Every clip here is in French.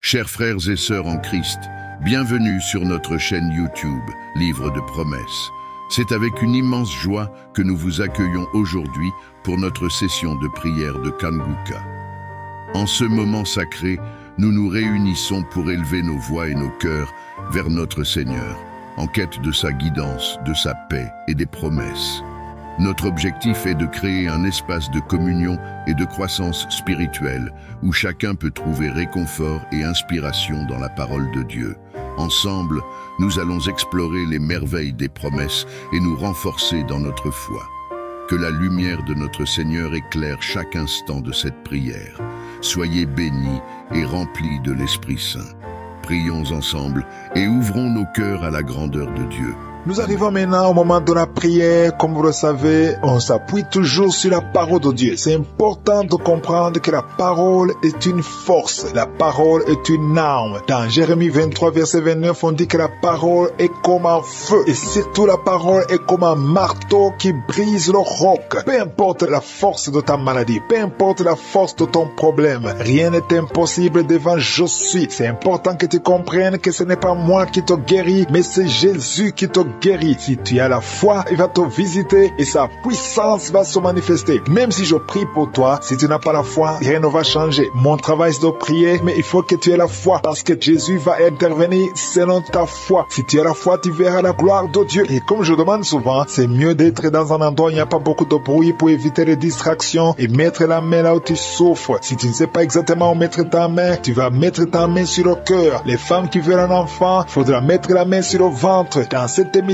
Chers frères et sœurs en Christ, bienvenue sur notre chaîne YouTube, Livre de Promesses. C'est avec une immense joie que nous vous accueillons aujourd'hui pour notre session de prière de Kanguka. En ce moment sacré, nous nous réunissons pour élever nos voix et nos cœurs vers notre Seigneur, en quête de sa guidance, de sa paix et des promesses. Notre objectif est de créer un espace de communion et de croissance spirituelle où chacun peut trouver réconfort et inspiration dans la parole de Dieu. Ensemble, nous allons explorer les merveilles des promesses et nous renforcer dans notre foi. Que la lumière de notre Seigneur éclaire chaque instant de cette prière. Soyez bénis et remplis de l'Esprit Saint. Prions ensemble et ouvrons nos cœurs à la grandeur de Dieu. Nous arrivons maintenant au moment de la prière. Comme vous le savez, on s'appuie toujours sur la parole de Dieu. C'est important de comprendre que la parole est une force. La parole est une arme. Dans Jérémie 23, verset 29, on dit que la parole est comme un feu. Et surtout, la parole est comme un marteau qui brise le roc. Peu importe la force de ta maladie, peu importe la force de ton problème, rien n'est impossible devant je suis. C'est important que tu comprennes que ce n'est pas moi qui te guéris, mais c'est Jésus qui te guérit. Si tu as la foi, il va te visiter et sa puissance va se manifester. Même si je prie pour toi, si tu n'as pas la foi, rien ne va changer. Mon travail c'est de prier, mais il faut que tu aies la foi parce que Jésus va intervenir selon ta foi. Si tu as la foi, tu verras la gloire de Dieu. Et comme je demande souvent, c'est mieux d'être dans un endroit où il n'y a pas beaucoup de bruit pour éviter les distractions et mettre la main là où tu souffres. Si tu ne sais pas exactement où mettre ta main, tu vas mettre ta main sur le cœur. Les femmes qui veulent un enfant, il faudra mettre la main sur le ventre. Dans cette émission,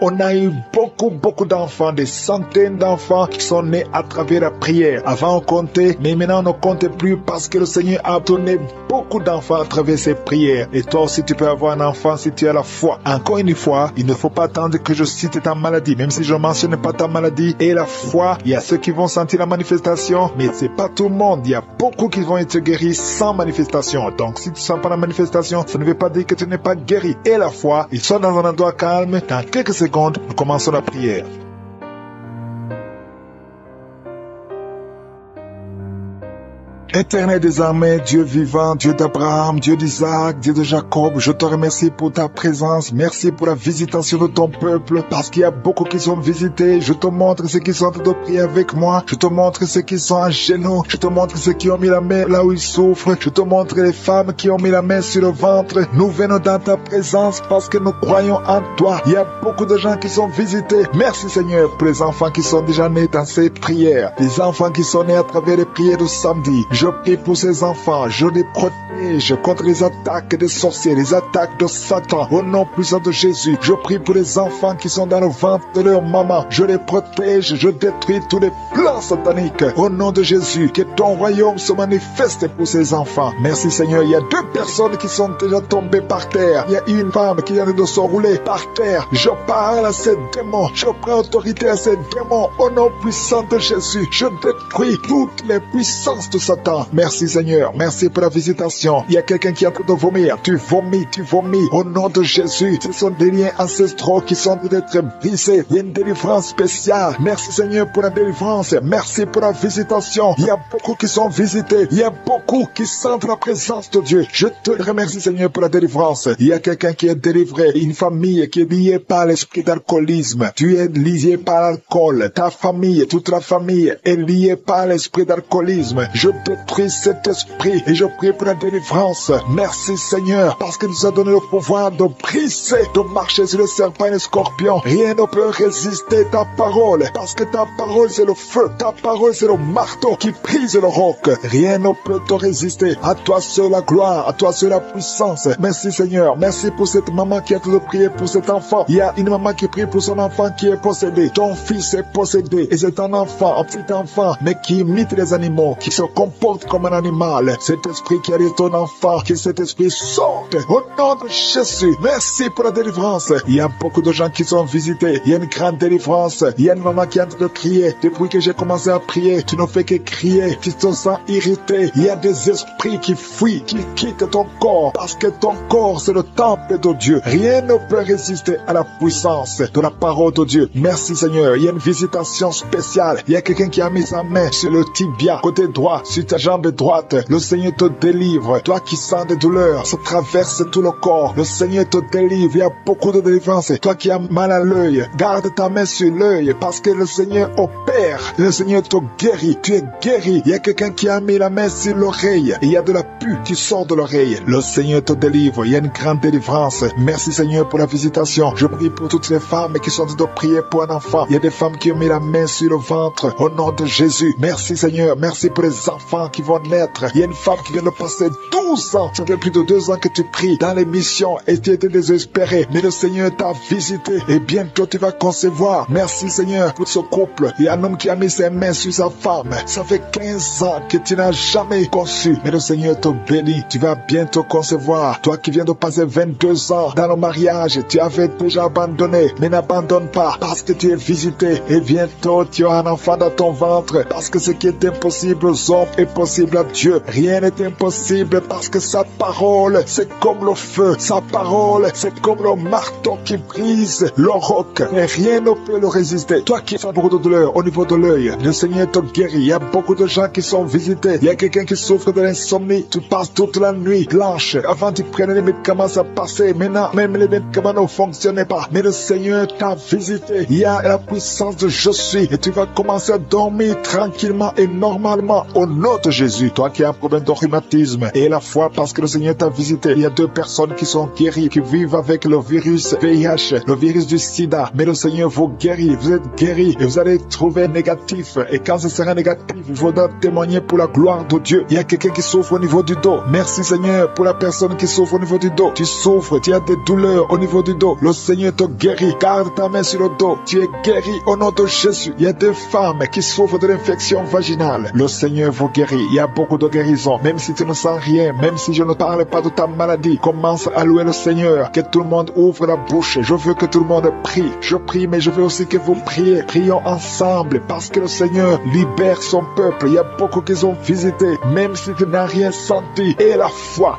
on a eu beaucoup d'enfants, des centaines d'enfants qui sont nés à travers la prière. Avant on comptait, mais maintenant on ne compte plus parce que le Seigneur a donné beaucoup d'enfants à travers ses prières. Et toi aussi tu peux avoir un enfant si tu as la foi. Encore une fois, il ne faut pas attendre que je cite ta maladie, même si je ne mentionne pas ta maladie et la foi. Il y a ceux qui vont sentir la manifestation, mais c'est pas tout le monde. Il y a beaucoup qui vont être guéris sans manifestation. Donc si tu sens pas la manifestation, ça ne veut pas dire que tu n'es pas guéri. Et la foi, ils sont dans un endroit calme. Dans quelques secondes, nous commençons la prière. Éternel des armées, Dieu vivant, Dieu d'Abraham, Dieu d'Isaac, Dieu de Jacob, je te remercie pour ta présence. Merci pour la visitation de ton peuple, parce qu'il y a beaucoup qui sont visités. Je te montre ceux qui sont en train de prier avec moi. Je te montre ceux qui sont à genoux. Je te montre ceux qui ont mis la main là où ils souffrent. Je te montre les femmes qui ont mis la main sur le ventre. Nous venons dans ta présence parce que nous croyons en toi. Il y a beaucoup de gens qui sont visités. Merci Seigneur pour les enfants qui sont déjà nés dans ces prières. Les enfants qui sont nés à travers les prières de samedi. Je prie pour ces enfants, je les protège contre les attaques des sorciers, les attaques de Satan. Au nom puissant de Jésus, je prie pour les enfants qui sont dans le ventre de leur maman. Je les protège, je détruis tous les plans sataniques. Au nom de Jésus, que ton royaume se manifeste pour ces enfants. Merci Seigneur, il y a 2 personnes qui sont déjà tombées par terre. Il y a une femme qui vient de se rouler par terre. Je parle à ces démons, je prends autorité à ces démons. Au nom puissant de Jésus, je détruis toutes les puissances de Satan. Merci Seigneur, merci pour la visitation. Il y a quelqu'un qui est en train de vomir. Tu vomis. Au nom de Jésus, ce sont des liens ancestraux qui sont en train d'être brisés. Il y a une délivrance spéciale. Merci Seigneur pour la délivrance. Merci pour la visitation. Il y a beaucoup qui sont visités. Il y a beaucoup qui sentent la présence de Dieu. Je te remercie Seigneur pour la délivrance. Il y a quelqu'un qui est délivré. Une famille qui est liée par l'esprit d'alcoolisme. Tu es lié par l'alcool. Ta famille, toute la famille est liée par l'esprit d'alcoolisme. Je détruis cet esprit et je prie pour la délivrance. Merci Seigneur parce que nous a donné le pouvoir de briser, de marcher sur le serpent et le scorpion. Rien ne peut résister ta parole parce que ta parole c'est le feu, ta parole c'est le marteau qui brise le roc. Rien ne peut te résister. À toi seul la gloire, à toi seul la puissance. Merci Seigneur, merci pour cette maman qui a tout prié pour cet enfant. Il y a une maman qui prie pour son enfant qui est possédé. Ton fils est possédé et c'est un enfant, un petit enfant, mais qui imite les animaux, qui se comporte comme un animal. Cet esprit qui arrive ton enfant, que cet esprit sorte au nom de Jésus. Merci pour la délivrance. Il y a beaucoup de gens qui sont visités. Il y a une grande délivrance. Il y a une maman qui est en train de crier. Depuis que j'ai commencé à prier, tu ne fais que crier. Tu te sens irrité. Il y a des esprits qui fuient, qui quittent ton corps parce que ton corps c'est le temple de Dieu. Rien ne peut résister à la puissance de la parole de Dieu. Merci Seigneur. Il y a une visitation spéciale. Il y a quelqu'un qui a mis sa main sur le tibia côté droit, sur ta ta jambe droite. Le Seigneur te délivre. Toi qui sens des douleurs, ça traverse tout le corps. Le Seigneur te délivre. Il y a beaucoup de délivrance. Toi qui as mal à l'œil, garde ta main sur l'œil parce que le Seigneur opère. Le Seigneur te guérit. Tu es guéri. Il y a quelqu'un qui a mis la main sur l'oreille. Il y a de la pus qui sort de l'oreille. Le Seigneur te délivre. Il y a une grande délivrance. Merci Seigneur pour la visitation. Je prie pour toutes les femmes qui sont de prier pour un enfant. Il y a des femmes qui ont mis la main sur le ventre. Au nom de Jésus. Merci Seigneur. Merci pour les enfants qui vont naître. Il y a une femme qui vient de passer 12 ans. Ça fait plus de 2 ans que tu pries dans les missions et tu étais désespéré. Mais le Seigneur t'a visité et bientôt tu vas concevoir. Merci Seigneur pour ce couple. Il y a un homme qui a mis ses mains sur sa femme. Ça fait 15 ans que tu n'as jamais conçu. Mais le Seigneur te bénit. Tu vas bientôt concevoir. Toi qui viens de passer 22 ans dans le mariage, tu avais déjà abandonné. Mais n'abandonne pas parce que tu es visité. Et bientôt tu auras un enfant dans ton ventre. Parce que ce qui est impossible aux hommes est possible à Dieu. Rien n'est impossible parce que sa parole, c'est comme le feu. Sa parole, c'est comme le marteau qui brise le roc. Et rien ne peut le résister. Toi qui as beaucoup de douleur au niveau de l'œil, le Seigneur te guérit. Il y a beaucoup de gens qui sont visités. Il y a quelqu'un qui souffre de l'insomnie. Tu passes toute la nuit blanche. Avant tu prenais les médicaments, ça passait. Maintenant, même les médicaments ne fonctionnaient pas. Mais le Seigneur t'a visité. Il y a la puissance de je suis. Et tu vas commencer à dormir tranquillement et normalement au nom de Jésus. Toi qui as un problème de rhumatisme et la foi parce que le Seigneur t'a visité. Il y a 2 personnes qui sont guéries, qui vivent avec le virus VIH, le virus du sida. Mais le Seigneur vous guérit. Vous êtes guéris et vous allez trouver négatif. Et quand ce sera négatif, il faudra témoigner pour la gloire de Dieu. Il y a quelqu'un qui souffre au niveau du dos. Merci Seigneur pour la personne qui souffre au niveau du dos. Tu souffres, tu as des douleurs au niveau du dos. Le Seigneur te guérit. Garde ta main sur le dos. Tu es guéri au nom de Jésus. Il y a des femmes qui souffrent de l'infection vaginale. Le Seigneur vous guérit. Il y a beaucoup de guérisons. Même si tu ne sens rien, même si je ne parle pas de ta maladie, commence à louer le Seigneur. Que tout le monde ouvre la bouche. Je veux que tout le monde prie. Je prie, mais je veux aussi que vous priez. Prions ensemble parce que le Seigneur libère son peuple. Il y a beaucoup qui ont visité, même si tu n'as rien senti. Et la foi,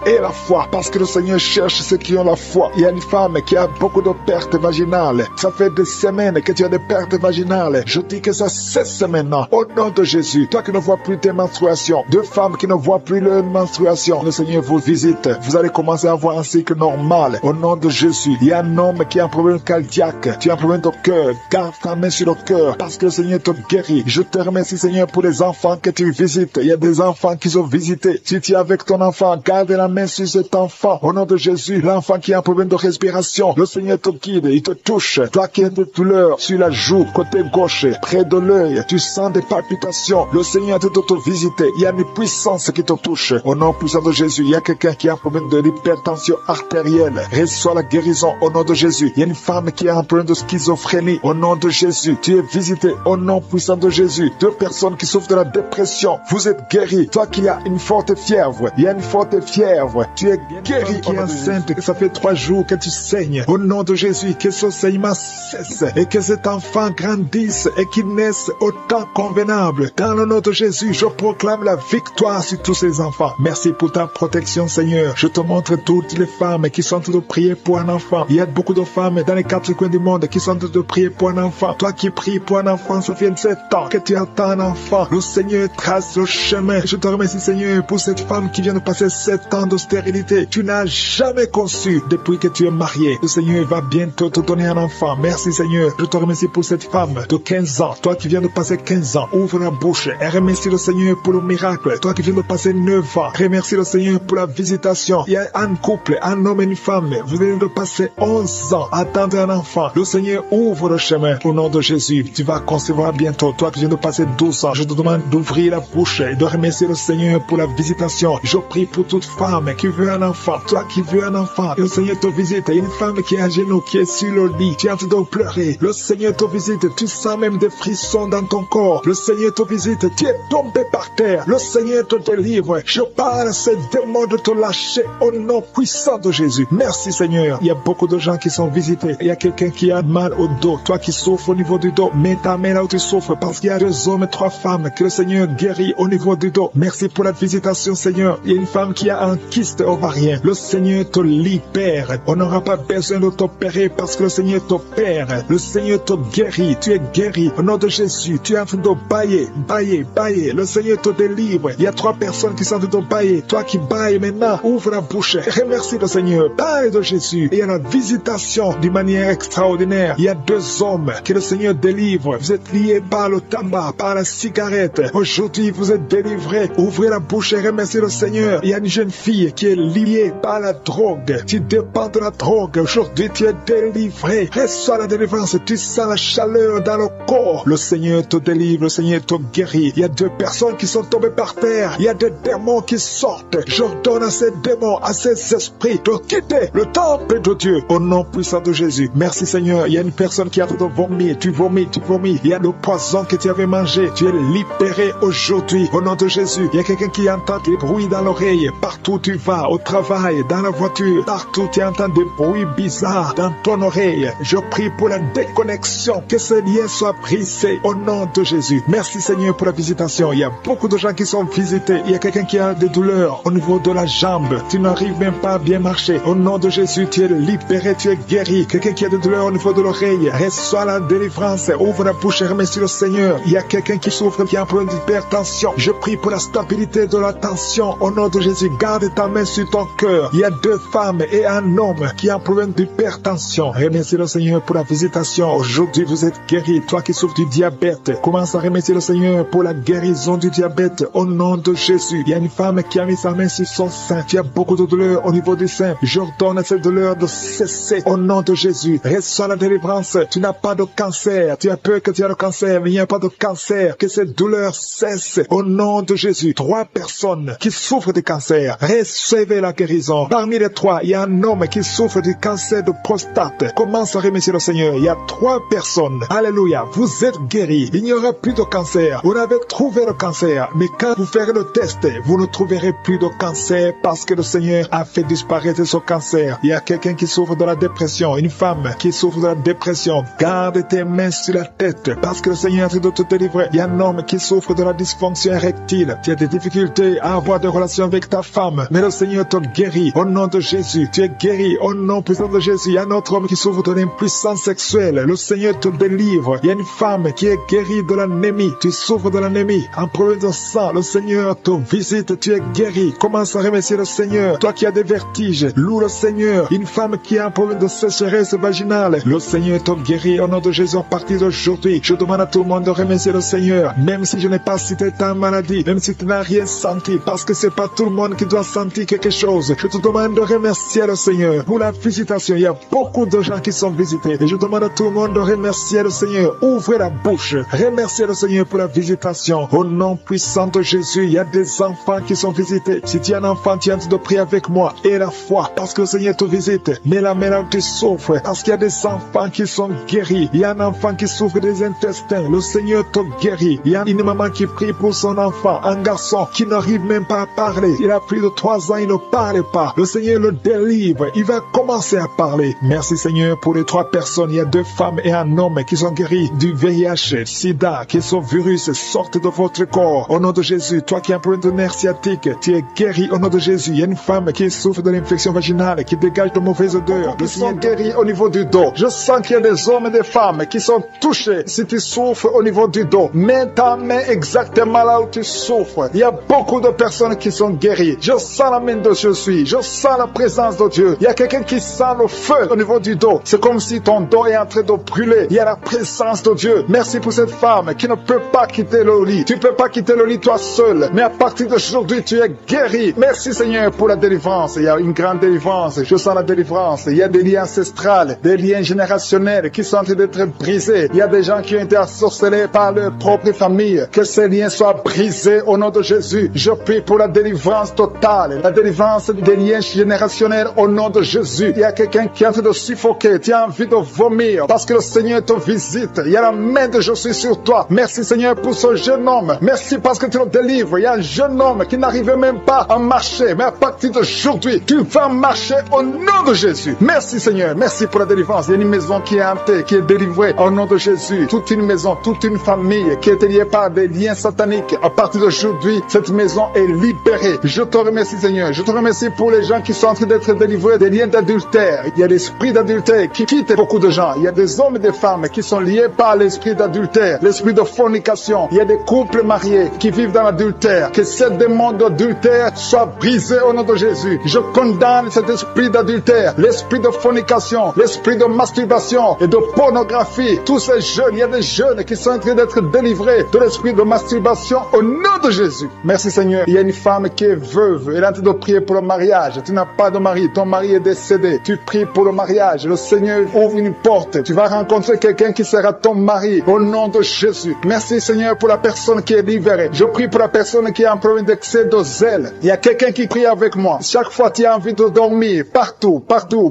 parce que le Seigneur cherche ceux qui ont la foi. Il y a une femme qui a beaucoup de pertes vaginales. Ça fait des semaines que tu as des pertes vaginales. Je dis que ça cesse maintenant. Au nom de Jésus, toi qui ne vois plus tes menstruations, 2 femmes qui ne voient plus leur menstruation, le Seigneur vous visite. Vous allez commencer à avoir un cycle normal. Au nom de Jésus, il y a un homme qui a un problème cardiaque. Tu as un problème de cœur. Garde ta main sur le cœur parce que le Seigneur te guérit. Je te remercie Seigneur pour les enfants que tu visites. Il y a des enfants qui sont visités. Si tu es avec ton enfant, garde la main sur cet enfant. Au nom de Jésus, l'enfant qui a un problème de respiration, le Seigneur te guide, il te touche. Toi qui as des douleurs sur la joue, côté gauche, près de l'œil, tu sens des palpitations. Le Seigneur te visiter. Il y a une puissance qui te touche. Au nom puissant de Jésus, il y a quelqu'un qui a un problème de l'hypertension artérielle. Reçois la guérison au nom de Jésus. Il y a une femme qui a un problème de schizophrénie. Au nom de Jésus, tu es visité au nom puissant de Jésus. 2 personnes qui souffrent de la dépression, vous êtes guéris. Toi qui as une forte fièvre, il y a une forte fièvre, tu es guéri. Qui est enceinte, que ça fait 3 jours que tu saignes. Au nom de Jésus, que ce saignement cesse et que cet enfant grandisse et qu'il naisse au temps convenable. Dans le nom de Jésus, je proclame la victoire sur tous ces enfants. Merci pour ta protection, Seigneur. Je te montre toutes les femmes qui sont en train de prier pour un enfant. Il y a beaucoup de femmes dans les 4 coins du monde qui sont en train de prier pour un enfant. Toi qui pries pour un enfant, ça fait 7 ans que tu attends un enfant. Le Seigneur trace le chemin. Je te remercie, Seigneur, pour cette femme qui vient de passer 7 ans de stérilité. Tu n'as jamais conçu depuis que tu es marié. Le Seigneur va bientôt te donner un enfant. Merci, Seigneur. Je te remercie pour cette femme de 15 ans. Toi qui viens de passer 15 ans, ouvre la bouche et remercie le Seigneur pour le miracle. Toi qui viens de passer 9 ans, remercie le Seigneur pour la visitation. Il y a un couple, un homme et une femme. Vous venez de passer 11 ans à attendre un enfant. Le Seigneur ouvre le chemin. Au nom de Jésus, tu vas concevoir bientôt. Toi qui viens de passer 12 ans, je te demande d'ouvrir la bouche et de remercier le Seigneur pour la visitation. Je prie pour toute femme qui veut un enfant. Toi qui veux un enfant, le Seigneur te visite. Il y a une femme qui est à genoux, qui est sur le lit, tu es en train de pleurer. Le Seigneur te visite. Tu sens même des frissons dans ton corps. Le Seigneur te visite. Tu es tombé par terre. Le Seigneur te délivre. Je parle à ces démons de te lâcher au nom puissant de Jésus. Merci, Seigneur. Il y a beaucoup de gens qui sont visités. Il y a quelqu'un qui a mal au dos. Toi qui souffres au niveau du dos, mets ta main là où tu souffres, parce qu'il y a 2 hommes et 3 femmes que le Seigneur guérit au niveau du dos. Merci pour la visitation, Seigneur. Il y a une femme qui a un kyste ovarien. Le Seigneur te libère. On n'aura pas besoin de t'opérer parce que le Seigneur t'opère. Le Seigneur te guérit. Tu es guéri. Au nom de Jésus, tu es en train de bailler. Le Seigneur te délivre. délivre. Il y a 3 personnes qui sont de ton bailler. Toi qui bailles maintenant, ouvre la bouche. Remercie le Seigneur. Parle de Jésus. Et il y a la visitation d'une manière extraordinaire. Il y a 2 hommes que le Seigneur délivre. Vous êtes liés par le tabac, par la cigarette. Aujourd'hui, vous êtes délivrés. Ouvrez la bouche et remerciez le Seigneur. Il y a une jeune fille qui est liée par la drogue. Tu dépends de la drogue. Aujourd'hui, tu es délivré. Reçois la délivrance. Tu sens la chaleur dans le corps. Le Seigneur te délivre. Le Seigneur te guérit. Il y a 2 personnes qui sont tombées par terre. Il y a des démons qui sortent. J'ordonne à ces démons, à ces esprits de quitter le temple de Dieu au nom puissant de Jésus. Merci Seigneur. Il y a une personne qui a de vomir. Tu vomis, tu vomis. Il y a le poison que tu avais mangé. Tu es libéré aujourd'hui au nom de Jésus. Il y a quelqu'un qui entend des bruits dans l'oreille. Partout où tu vas, au travail, dans la voiture, partout tu entends des bruits bizarres dans ton oreille. Je prie pour la déconnexion. Que ce lien soit brisé au nom de Jésus. Merci Seigneur pour la visitation. Il y a beaucoup de gens qui sont visités. Il y a quelqu'un qui a des douleurs au niveau de la jambe. Tu n'arrives même pas à bien marcher. Au nom de Jésus, tu es libéré, tu es guéri. Quelqu'un qui a des douleurs au niveau de l'oreille, reçois la délivrance. Ouvre la bouche et remercie le Seigneur. Il y a quelqu'un qui souffre, qui a un problème d'hypertension. Je prie pour la stabilité de la tension. Au nom de Jésus, garde ta main sur ton cœur. Il y a 2 femmes et un homme qui a un problème d'hypertension. Remercie le Seigneur pour la visitation. Aujourd'hui, vous êtes guéri. Toi qui souffres du diabète, commence à remercier le Seigneur pour la guérison du diabète. Au nom de Jésus, il y a une femme qui a mis sa main sur son sein. Tu as beaucoup de douleurs au niveau du sein. J'ordonne à cette douleur de cesser au nom de Jésus. Reçois la délivrance. Tu n'as pas de cancer. Tu as peur que tu as le cancer, mais il n'y a pas de cancer. Que cette douleur cesse au nom de Jésus. 3 personnes qui souffrent de cancer. Recevez la guérison. Parmi les 3, il y a un homme qui souffre du cancer de prostate. Commence à remercier le Seigneur. Il y a 3 personnes. Alléluia. Vous êtes guéris. Il n'y aura plus de cancer. Vous avez trouvé le cancer. Mais quand vous ferez le test, vous ne trouverez plus de cancer parce que le Seigneur a fait disparaître ce cancer. Il y a quelqu'un qui souffre de la dépression. Une femme qui souffre de la dépression. Garde tes mains sur la tête parce que le Seigneur est en train de te délivrer. Il y a un homme qui souffre de la dysfonction érectile. Tu as des difficultés à avoir des relations avec ta femme. Mais le Seigneur te guérit. Au nom de Jésus, tu es guéri. Au nom puissant de Jésus, il y a un autre homme qui souffre de l'impuissance sexuelle. Le Seigneur te délivre. Il y a une femme qui est guérie de l'anémie. Tu souffres de l'anémie. Un problème de sang. Le Seigneur te visite. Tu es guéri. Commence à remercier le Seigneur. Toi qui as des vertiges, loue le Seigneur. Une femme qui a un problème de sécheresse vaginale. Le Seigneur te guérit. Au nom de Jésus, à partir d'aujourd'hui, je demande à tout le monde de remercier le Seigneur. Même si je n'ai pas cité ta maladie, même si tu n'as rien senti, parce que c'est pas tout le monde qui doit sentir quelque chose. Je te demande de remercier le Seigneur pour la visitation. Il y a beaucoup de gens qui sont visités. Et je demande à tout le monde de remercier le Seigneur. Ouvrez la bouche. Remerciez le Seigneur pour la visitation. Au nom puissant de Jésus, il y a des enfants qui sont visités. Si tu es un enfant, tu es en train de prier avec moi. Et la foi, parce que le Seigneur te visite. Mais la main où tu souffres, parce qu'il y a des enfants qui sont guéris. Il y a un enfant qui souffre des intestins. Le Seigneur te guérit. Il y a une maman qui prie pour son enfant. Un garçon qui n'arrive même pas à parler. Il a plus de 3 ans, il ne parle pas. Le Seigneur le délivre. Il va commencer à parler. Merci Seigneur pour les 3 personnes. Il y a 2 femmes et un homme qui sont guéris du VIH, SIDA, que ce virus sorte de votre corps. Au nom de Jésus, toi qui as un problème de nerf sciatique, tu es guéri au nom de Jésus. Il y a une femme qui souffre de l'infection vaginale, qui dégage de mauvaises odeurs. Ils sont guéris au niveau du dos. Je sens qu'il y a des hommes et des femmes qui sont touchés. Si tu souffres au niveau du dos, mets ta main exactement là où tu souffres. Il y a beaucoup de personnes qui sont guéries. Je sens la main de Jésus. Je sens la présence de Dieu. Il y a quelqu'un qui sent le feu au niveau du dos. C'est comme si ton dos est en train de brûler. Il y a la présence de Dieu. Merci pour cette femme qui ne peut pas quitter le lit. Tu ne peux pas quitter le lit toi seul. Mais à partir d'aujourd'hui, tu es guéri. Merci Seigneur pour la délivrance. Il y a une grande délivrance. Je sens la délivrance. Il y a des liens ancestrales, des liens générationnels qui sont en train d'être brisés. Il y a des gens qui ont été assorcelés par leur propre famille. Que ces liens soient brisés au nom de Jésus. Je prie pour la délivrance totale. La délivrance des liens générationnels au nom de Jésus. Il y a quelqu'un qui est en train de suffoquer. Tu as envie de vomir parce que le Seigneur te visite. Il y a la main de Jésus sur toi. Merci Seigneur pour ce jeune homme. Merci parce que tu le délivres. Il y a un jeune homme qui n'arrivait même pas à marcher. Mais à partir d'aujourd'hui, tu vas marcher au nom de Jésus. Merci Seigneur. Merci pour la délivrance. Il y a une maison qui est hantée, qui est délivrée au nom de Jésus. Toute une maison, toute une famille qui est liée par des liens sataniques. À partir d'aujourd'hui, cette maison est libérée. Je te remercie Seigneur. Je te remercie pour les gens qui sont en train d'être délivrés des liens d'adultère. Il y a l'esprit d'adultère qui quitte beaucoup de gens. Il y a des hommes et des femmes qui sont liés par l'esprit d'adultère, l'esprit de fornication. Il y a des couples mariés qui vivent vivent dans l'adultère. Que ce démon d'adultère soit brisé au nom de Jésus. Je condamne cet esprit d'adultère, l'esprit de fornication, l'esprit de masturbation et de pornographie. Tous ces jeunes, il y a des jeunes qui sont en train d'être délivrés de l'esprit de masturbation au nom de Jésus. Merci Seigneur. Il y a une femme qui est veuve. Elle est en train de prier pour le mariage. Tu n'as pas de mari. Ton mari est décédé. Tu pries pour le mariage. Le Seigneur ouvre une porte. Tu vas rencontrer quelqu'un qui sera ton mari au nom de Jésus. Merci Seigneur pour la personne qui est libérée. Je prie pour la personne qui a un problème d'excès de zèle. Il y a quelqu'un qui prie avec moi. Chaque fois tu as envie de dormir, partout,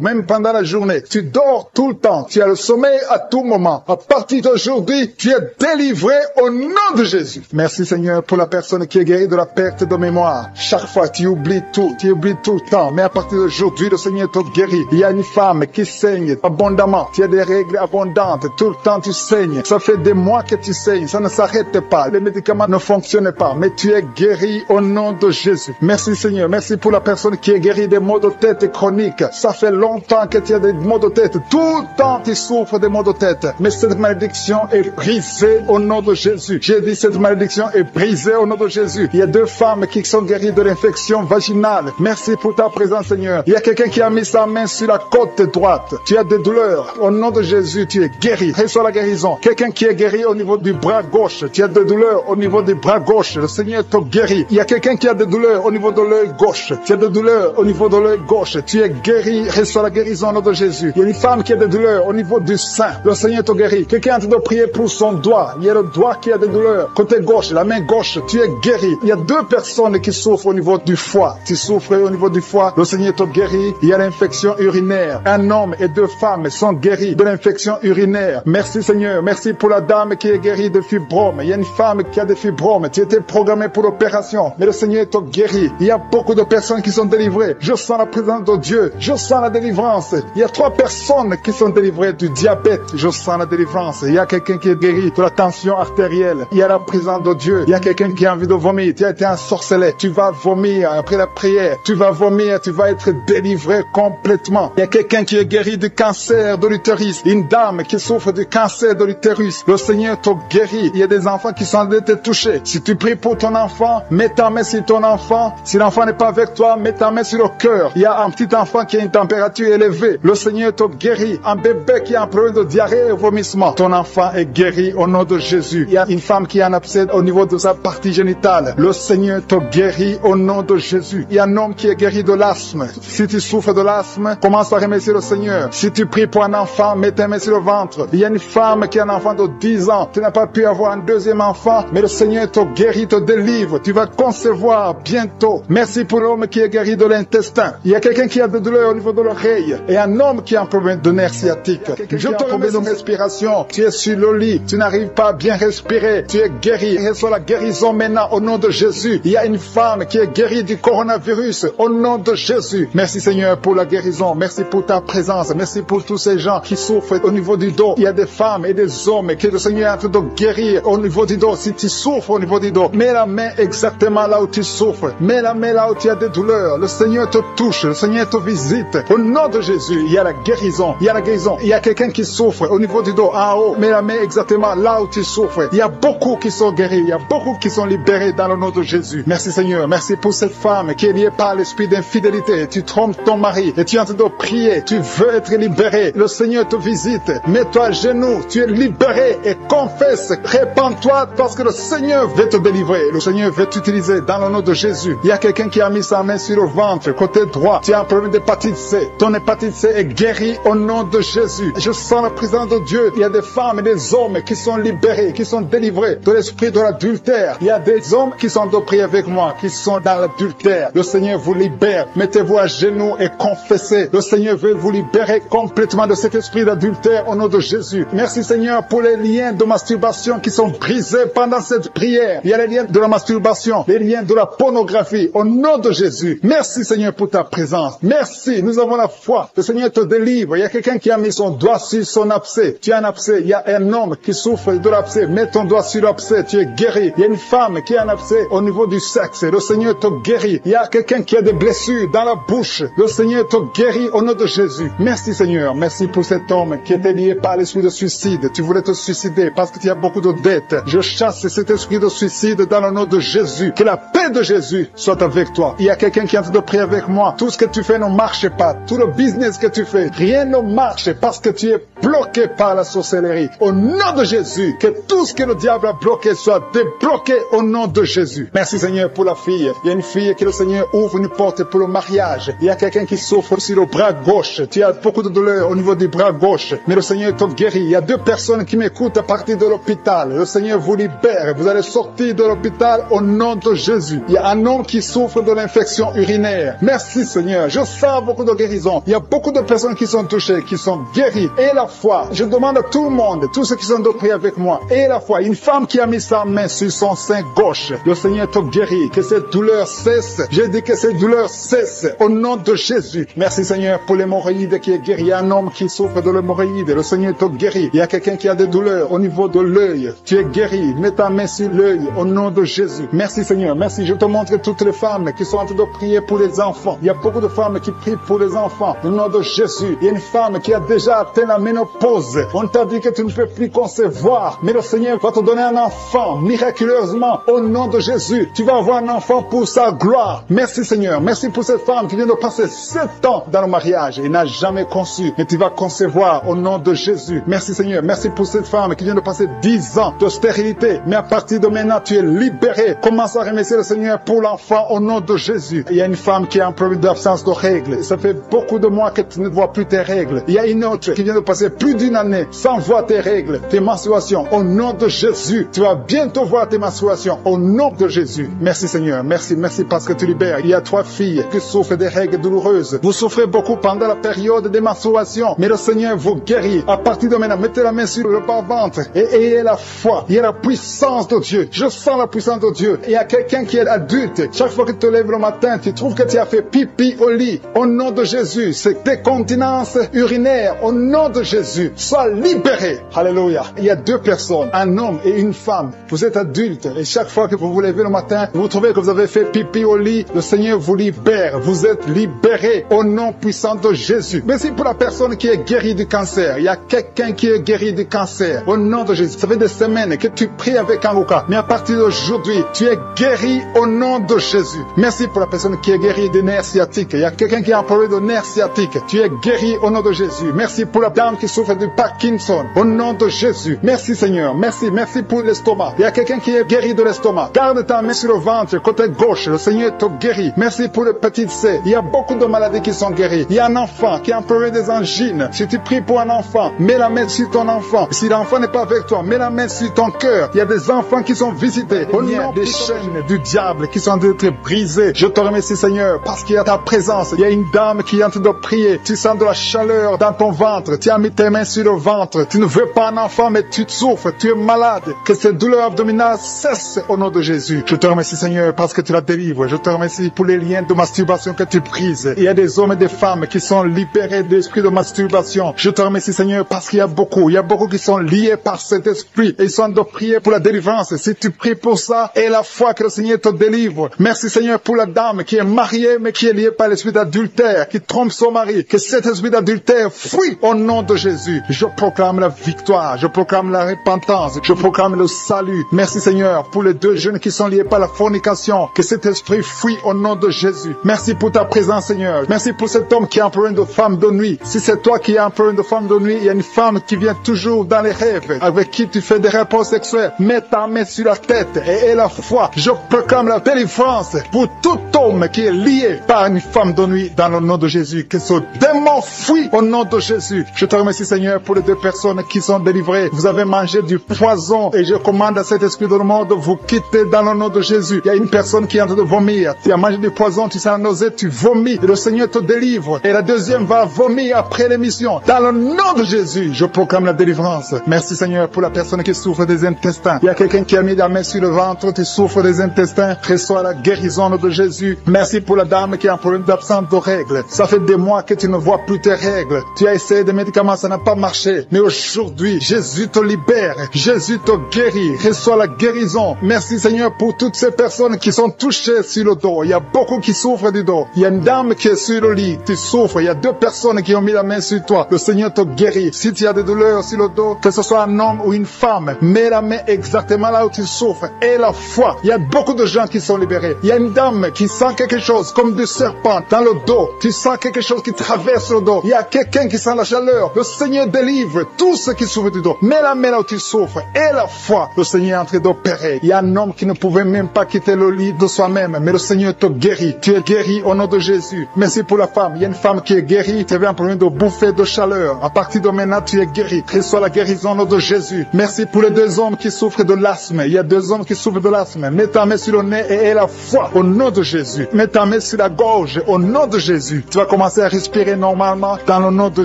même pendant la journée. Tu dors tout le temps. Tu as le sommeil à tout moment. À partir d'aujourd'hui, tu es délivré au nom de Jésus. Merci Seigneur pour la personne qui est guérie de la perte de mémoire. Chaque fois tu oublies tout le temps. Mais à partir d'aujourd'hui, le Seigneur te guérit. Il y a une femme qui saigne abondamment. Tu as des règles abondantes. Tout le temps tu saignes. Ça fait des mois que tu saignes. Ça ne s'arrête pas. Les médicaments ne fonctionnent pas. Mais tu es guéri au nom de Jésus. Merci Seigneur. Merci pour la personne qui est guérie des maux de tête chroniques. Ça fait longtemps que tu as des maux de tête. Tout le temps tu souffres des maux de tête. Mais cette malédiction est brisée au nom de Jésus. J'ai dit cette malédiction est brisée au nom de Jésus. Il y a 2 femmes qui sont guéries de l'infection vaginale. Merci pour ta présence Seigneur. Il y a quelqu'un qui a mis sa main sur la côte droite. Tu as des douleurs. Au nom de Jésus, tu es guéri. Reçois la guérison. Quelqu'un qui est guéri au niveau du bras gauche. Tu as des douleurs au niveau du bras gauche. Le Seigneur te guérit. Il y a quelqu'un qui a des douleurs au niveau de l'œil gauche. Tu as des douleurs au niveau de l'œil gauche. Tu es guéri. Reçois la guérison au nom de Jésus. Il y a une femme qui a des douleurs au niveau du sein. Le Seigneur te guérit. Quelqu'un est en train de prier pour son doigt. Il y a le doigt qui a des douleurs. Côté gauche, la main gauche, tu es guéri. Il y a 2 personnes qui souffrent au niveau du foie. Tu souffres au niveau du foie. Le Seigneur te guérit. Il y a l'infection urinaire. Un homme et 2 femmes sont guéris de l'infection urinaire. Merci Seigneur. Merci pour la dame qui est guérie de fibromes. Il y a une femme qui a des fibromes. Tu étais programmée pour l'opération. Mais le Seigneur te guérit. Il y a beaucoup de personnes qui sont délivrées. Je sens la présence de Dieu. Je sens la délivrance. Il y a 3 personnes qui sont délivrées du diabète. Je sens la délivrance. Il y a quelqu'un qui est guéri de la tension artérielle. Il y a la présence de Dieu. Il y a quelqu'un qui a envie de vomir. Tu as été ensorcelé. Tu vas vomir après la prière. Tu vas vomir. Tu vas être délivré complètement. Il y a quelqu'un qui est guéri du cancer de l'utérus. Une dame qui souffre du cancer de l'utérus. Le Seigneur te guérit. Il y a des enfants qui sont en train de te toucher. Si tu pries pour ton enfant, mets ta main sur ton enfant. Si l'enfant n'est pas avec toi, mets ta main sur le cœur. Il y a un petit enfant qui a une température élevée. Le Seigneur te guérit. Un bébé qui a un problème de diarrhée et vomissement. Ton enfant est guéri au nom de Jésus. Il y a une femme qui a un abcès au niveau de sa partie génitale. Le Seigneur te guérit au nom de Jésus. Il y a un homme qui est guéri de l'asthme. Si tu souffres de l'asthme, commence à remercier le Seigneur. Si tu pries pour un enfant, mets ta main sur le ventre. Il y a une femme qui a un enfant de 10 ans. Tu n'as pas pu avoir un 2e enfant, mais le Seigneur te guérit, te délivre. Tu vas concevoir bientôt. Merci pour l'homme qui est guéri de l'intestin. Il y a quelqu'un qui a des douleurs au niveau de l'oreille et un homme qui a un problème de nerf sciatique. Je te remets de respiration. Tu es sur le lit. Tu n'arrives pas à bien respirer. Tu es guéri. Reçois la guérison maintenant au nom de Jésus. Il y a une femme qui est guérie du coronavirus au nom de Jésus. Merci Seigneur pour la guérison. Merci pour ta présence. Merci pour tous ces gens qui souffrent au niveau du dos. Il y a des femmes et des hommes que le Seigneur est en train de guérir au niveau du dos. Si tu souffres au niveau du dos, mets la main exactement là où tu souffres. Mets la main là où tu as des douleurs. Le Seigneur te touche. Le Seigneur te visite. Au nom de Jésus, il y a la guérison. Il y a la guérison. Il y a quelqu'un qui souffre au niveau du dos, en haut. Mets la main exactement là où tu souffres. Il y a beaucoup qui sont guéris. Il y a beaucoup qui sont libérés dans le nom de Jésus. Merci Seigneur. Merci pour cette femme qui est liée par l'esprit d'infidélité. Tu trompes ton mari et tu es en train de prier. Tu veux être libéré. Le Seigneur te visite. Mets-toi à genoux. Tu es libéré et confesse. Répands-toi parce que le Seigneur veut te délivrer. Le Seigneur veut t'utiliser dans le nom de Jésus. Il y a quelqu'un qui a mis sa main sur le ventre, côté droit. Tu as un problème d'hépatite C. Ton hépatite C est guérie au nom de Jésus. Je sens la présence de Dieu. Il y a des femmes et des hommes qui sont libérés, qui sont délivrés de l'esprit de l'adultère. Il y a des hommes qui sont de prier avec moi, qui sont dans l'adultère. Le Seigneur vous libère. Mettez-vous à genoux et confessez. Le Seigneur veut vous libérer complètement de cet esprit d'adultère au nom de Jésus. Merci Seigneur pour les liens de masturbation qui sont brisés pendant cette prière. Il y a les liens de la masturbation, les liens de la pornographie au nom de Jésus. Merci Seigneur pour ta présence. Merci, nous avons la foi. Le Seigneur te délivre. Il y a quelqu'un qui a mis son doigt sur son abcès. Tu as un abcès. Il y a un homme qui souffre de l'abcès. Mets ton doigt sur l'abcès. Tu es guéri. Il y a une femme qui a un abcès au niveau du sexe. Le Seigneur te guérit. Il y a quelqu'un qui a des blessures dans la bouche. Le Seigneur te guérit au nom de Jésus. Merci Seigneur. Merci pour cet homme qui était lié par l'esprit de suicide. Tu voulais te suicider parce que tu as beaucoup de dettes. Je chasse cet esprit de suicide suicide dans le nom de Jésus. Que la paix de Jésus soit avec toi. Il y a quelqu'un qui est en train de prier avec moi. Tout ce que tu fais ne marche pas. Tout le business que tu fais, rien ne marche parce que tu es bloqué par la sorcellerie. Au nom de Jésus, que tout ce que le diable a bloqué soit débloqué au nom de Jésus. Merci Seigneur pour la fille. Il y a une fille que le Seigneur ouvre une porte pour le mariage. Il y a quelqu'un qui souffre sur le bras gauche. Tu as beaucoup de douleur au niveau du bras gauche. Mais le Seigneur te guérit. Il y a 2 personnes qui m'écoutent à partir de l'hôpital. Le Seigneur vous libère. Vous allez sortir de l'hôpital au nom de Jésus. Il y a un homme qui souffre de l'infection urinaire. Merci Seigneur. Je sens beaucoup de guérison. Il y a beaucoup de personnes qui sont touchées, qui sont guéries. Et la foi. Je demande à tout le monde, tous ceux qui sont de prier avec moi. Et la foi. Une femme qui a mis sa main sur son sein gauche. Le Seigneur te guérit. Que cette douleur cesse. Je dis que cette douleur cesse. Au nom de Jésus. Merci Seigneur pour l'hémorroïde qui est guéri. Il y a un homme qui souffre de l'hémorroïde. Le Seigneur te guérit. Il y a quelqu'un qui a des douleurs au niveau de l'œil. Tu es guéri. Mets ta main sur l'œil au nom de Jésus. Merci Seigneur. Merci. Je te montre toutes les femmes qui sont en train de prier pour les enfants. Il y a beaucoup de femmes qui prient pour les enfants. Au nom de Jésus. Il y a une femme qui a déjà atteint la ménopause. On t'a dit que tu ne peux plus concevoir. Mais le Seigneur va te donner un enfant miraculeusement. Au nom de Jésus. Tu vas avoir un enfant pour sa gloire. Merci Seigneur. Merci pour cette femme qui vient de passer 7 ans dans le mariage et n'a jamais conçu. Mais tu vas concevoir au nom de Jésus. Merci Seigneur. Merci pour cette femme qui vient de passer 10 ans de stérilité. Mais à partir de maintenant, tu es libéré. Commence à remercier le Seigneur pour l'enfant au nom de Jésus. Il y a une femme qui a un problème d'absence de règles. Ça fait beaucoup de mois que tu ne vois plus tes règles. Il y a une autre qui vient de passer plus d'une année sans voir tes règles, tes menstruations. Au nom de Jésus, tu vas bientôt voir tes menstruations. Au nom de Jésus. Merci Seigneur. Merci parce que tu libères. Il y a 3 filles qui souffrent des règles douloureuses. Vous souffrez beaucoup pendant la période des menstruations. Mais le Seigneur vous guérit. À partir de maintenant, mettez la main sur le bas-ventre et ayez la foi. Il y a la puissance de Dieu. Je sens la puissance de Dieu. Il y a quelqu'un qui est adulte. Chaque fois que tu te lèves le matin, tu trouves que tu as fait pipi au lit. Au nom de Jésus, c'est décontinence urinaire. Au nom de Jésus, sois libéré. Alléluia. Il y a 2 personnes, un homme et une femme. Vous êtes adulte et chaque fois que vous vous levez le matin, vous trouvez que vous avez fait pipi au lit. Le Seigneur vous libère. Vous êtes libéré au nom puissant de Jésus. Merci pour la personne qui est guérie du cancer. Il y a quelqu'un qui est guéri du cancer. Au nom de Jésus. Ça fait des semaines que tu pries avec Anguka. Mais à partir d'aujourd'hui, tu es guéri au nom de Jésus. Merci pour la personne qui est guérie des nerfs sciatiques. Il y a quelqu'un qui a un problème de nerfs sciatiques. Tu es guéri au nom de Jésus. Merci pour la dame qui souffre du Parkinson. Au nom de Jésus. Merci Seigneur. Merci pour l'estomac. Il y a quelqu'un qui est guéri de l'estomac. Garde ta main sur le ventre, côté gauche. Le Seigneur te guérit. Merci pour le petit C. Il y a beaucoup de maladies qui sont guéries. Il y a un enfant qui a un problème des angines. Si tu pries pour un enfant, mets la main sur ton enfant. Si l'enfant n'est pas avec toi, mets la main sur ton cœur. Il y a des enfants qui sont visités. Il y a des chaînes du diable qui sont en train d'être brisées. Je te remercie Seigneur parce qu'il y a ta présence. Il y a une dame qui est en train de prier. Tu sens de la chaleur dans ton ventre. Tu as mis tes mains sur le ventre. Tu ne veux pas un enfant mais tu souffres. Tu es malade. Que cette douleur abdominale cesse au nom de Jésus. Je te remercie Seigneur parce que tu la délivres. Je te remercie pour les liens de masturbation que tu brises. Il y a des hommes et des femmes qui sont libérés de l'esprit de masturbation. Je te remercie Seigneur parce qu'il y a beaucoup qui sont liés par cet esprit et ils sont de prier pour la délivrance. Si tu pries pour ça, et la foi que le Seigneur te délivre. Merci Seigneur pour la dame qui est mariée mais qui est liée par l'esprit d'adultère, qui trompe son mari. Que cet esprit d'adultère fuit au nom de Jésus. Je proclame la victoire, je proclame la repentance, je proclame le salut. Merci Seigneur pour les 2 jeunes qui sont liés par la fornication. Que cet esprit fuit au nom de Jésus. Merci pour ta présence Seigneur. Merci pour cet homme qui a un problème de femme de nuit. Si c'est toi qui as un problème de femme de nuit, il y a une femme qui vient toujours dans les rêves, avec qui tu fais des rapports sexuels. Mets ta main sur la tête et la foi. Je proclame la délivrance pour tout homme qui est lié par une femme de nuit dans le nom de Jésus. Que ce démon fuit au nom de Jésus. Je te remercie Seigneur pour les 2 personnes qui sont délivrées. Vous avez mangé du poison et je commande à cet esprit de mort de vous quitter dans le nom de Jésus. Il y a une personne qui est en train de vomir. Tu as mangé du poison, tu sens la nausée, tu vomis et le Seigneur te délivre. Et la deuxième va vomir après l'émission. Dans le nom de Jésus, je proclame la délivrance. Merci Seigneur pour la personne qui souffre des intestins. Il y a quelqu'un qui a mis la main sur le ventre, tu souffres des intestins. Reçois la guérison de Jésus. Merci pour la dame qui a un problème d'absence de règles. Ça fait des mois que tu ne vois plus tes règles. Tu as essayé des médicaments, ça ça n'a pas marché. Mais aujourd'hui, Jésus te libère. Jésus te guérit. Reçois la guérison. Merci Seigneur pour toutes ces personnes qui sont touchées sur le dos. Il y a beaucoup qui souffrent du dos. Il y a une dame qui est sur le lit. Tu souffres. Il y a 2 personnes qui ont mis la main sur toi. Le Seigneur te guérit. Si tu as des douleurs sur le dos, que ce soit un homme ou une femme, mets la main exactement là où tu souffres. Et la foi. Il y a beaucoup de gens qui sont libérés. Il y a une dame qui sent quelque chose comme du serpent dans le dos. Tu sens quelque chose qui traverse le dos. Il y a quelqu'un qui sent la chaleur. Le Seigneur délivre tous ceux qui souffrent du dos. Mets la main là où tu souffres. Et la foi. Le Seigneur est en train d'opérer. Il y a un homme qui ne pouvait même pas quitter le lit de soi-même. Mais le Seigneur te guérit. Tu es guéri au nom de Jésus. Merci pour la femme. Il y a une femme qui est guérie. Tu avais un problème de bouffée de chaleur. À partir de maintenant, tu es guéri. Reçois la guérison au nom de Jésus. Merci pour les 2 hommes qui souffrent de l'asthme. Il y a 2 hommes qui souffrent de l'asthme. Mets ta main sur le nez et aie la foi au nom de Jésus. Mets ta main sur la gorge au nom de Jésus. Tu vas commencer à respirer normalement dans le nom de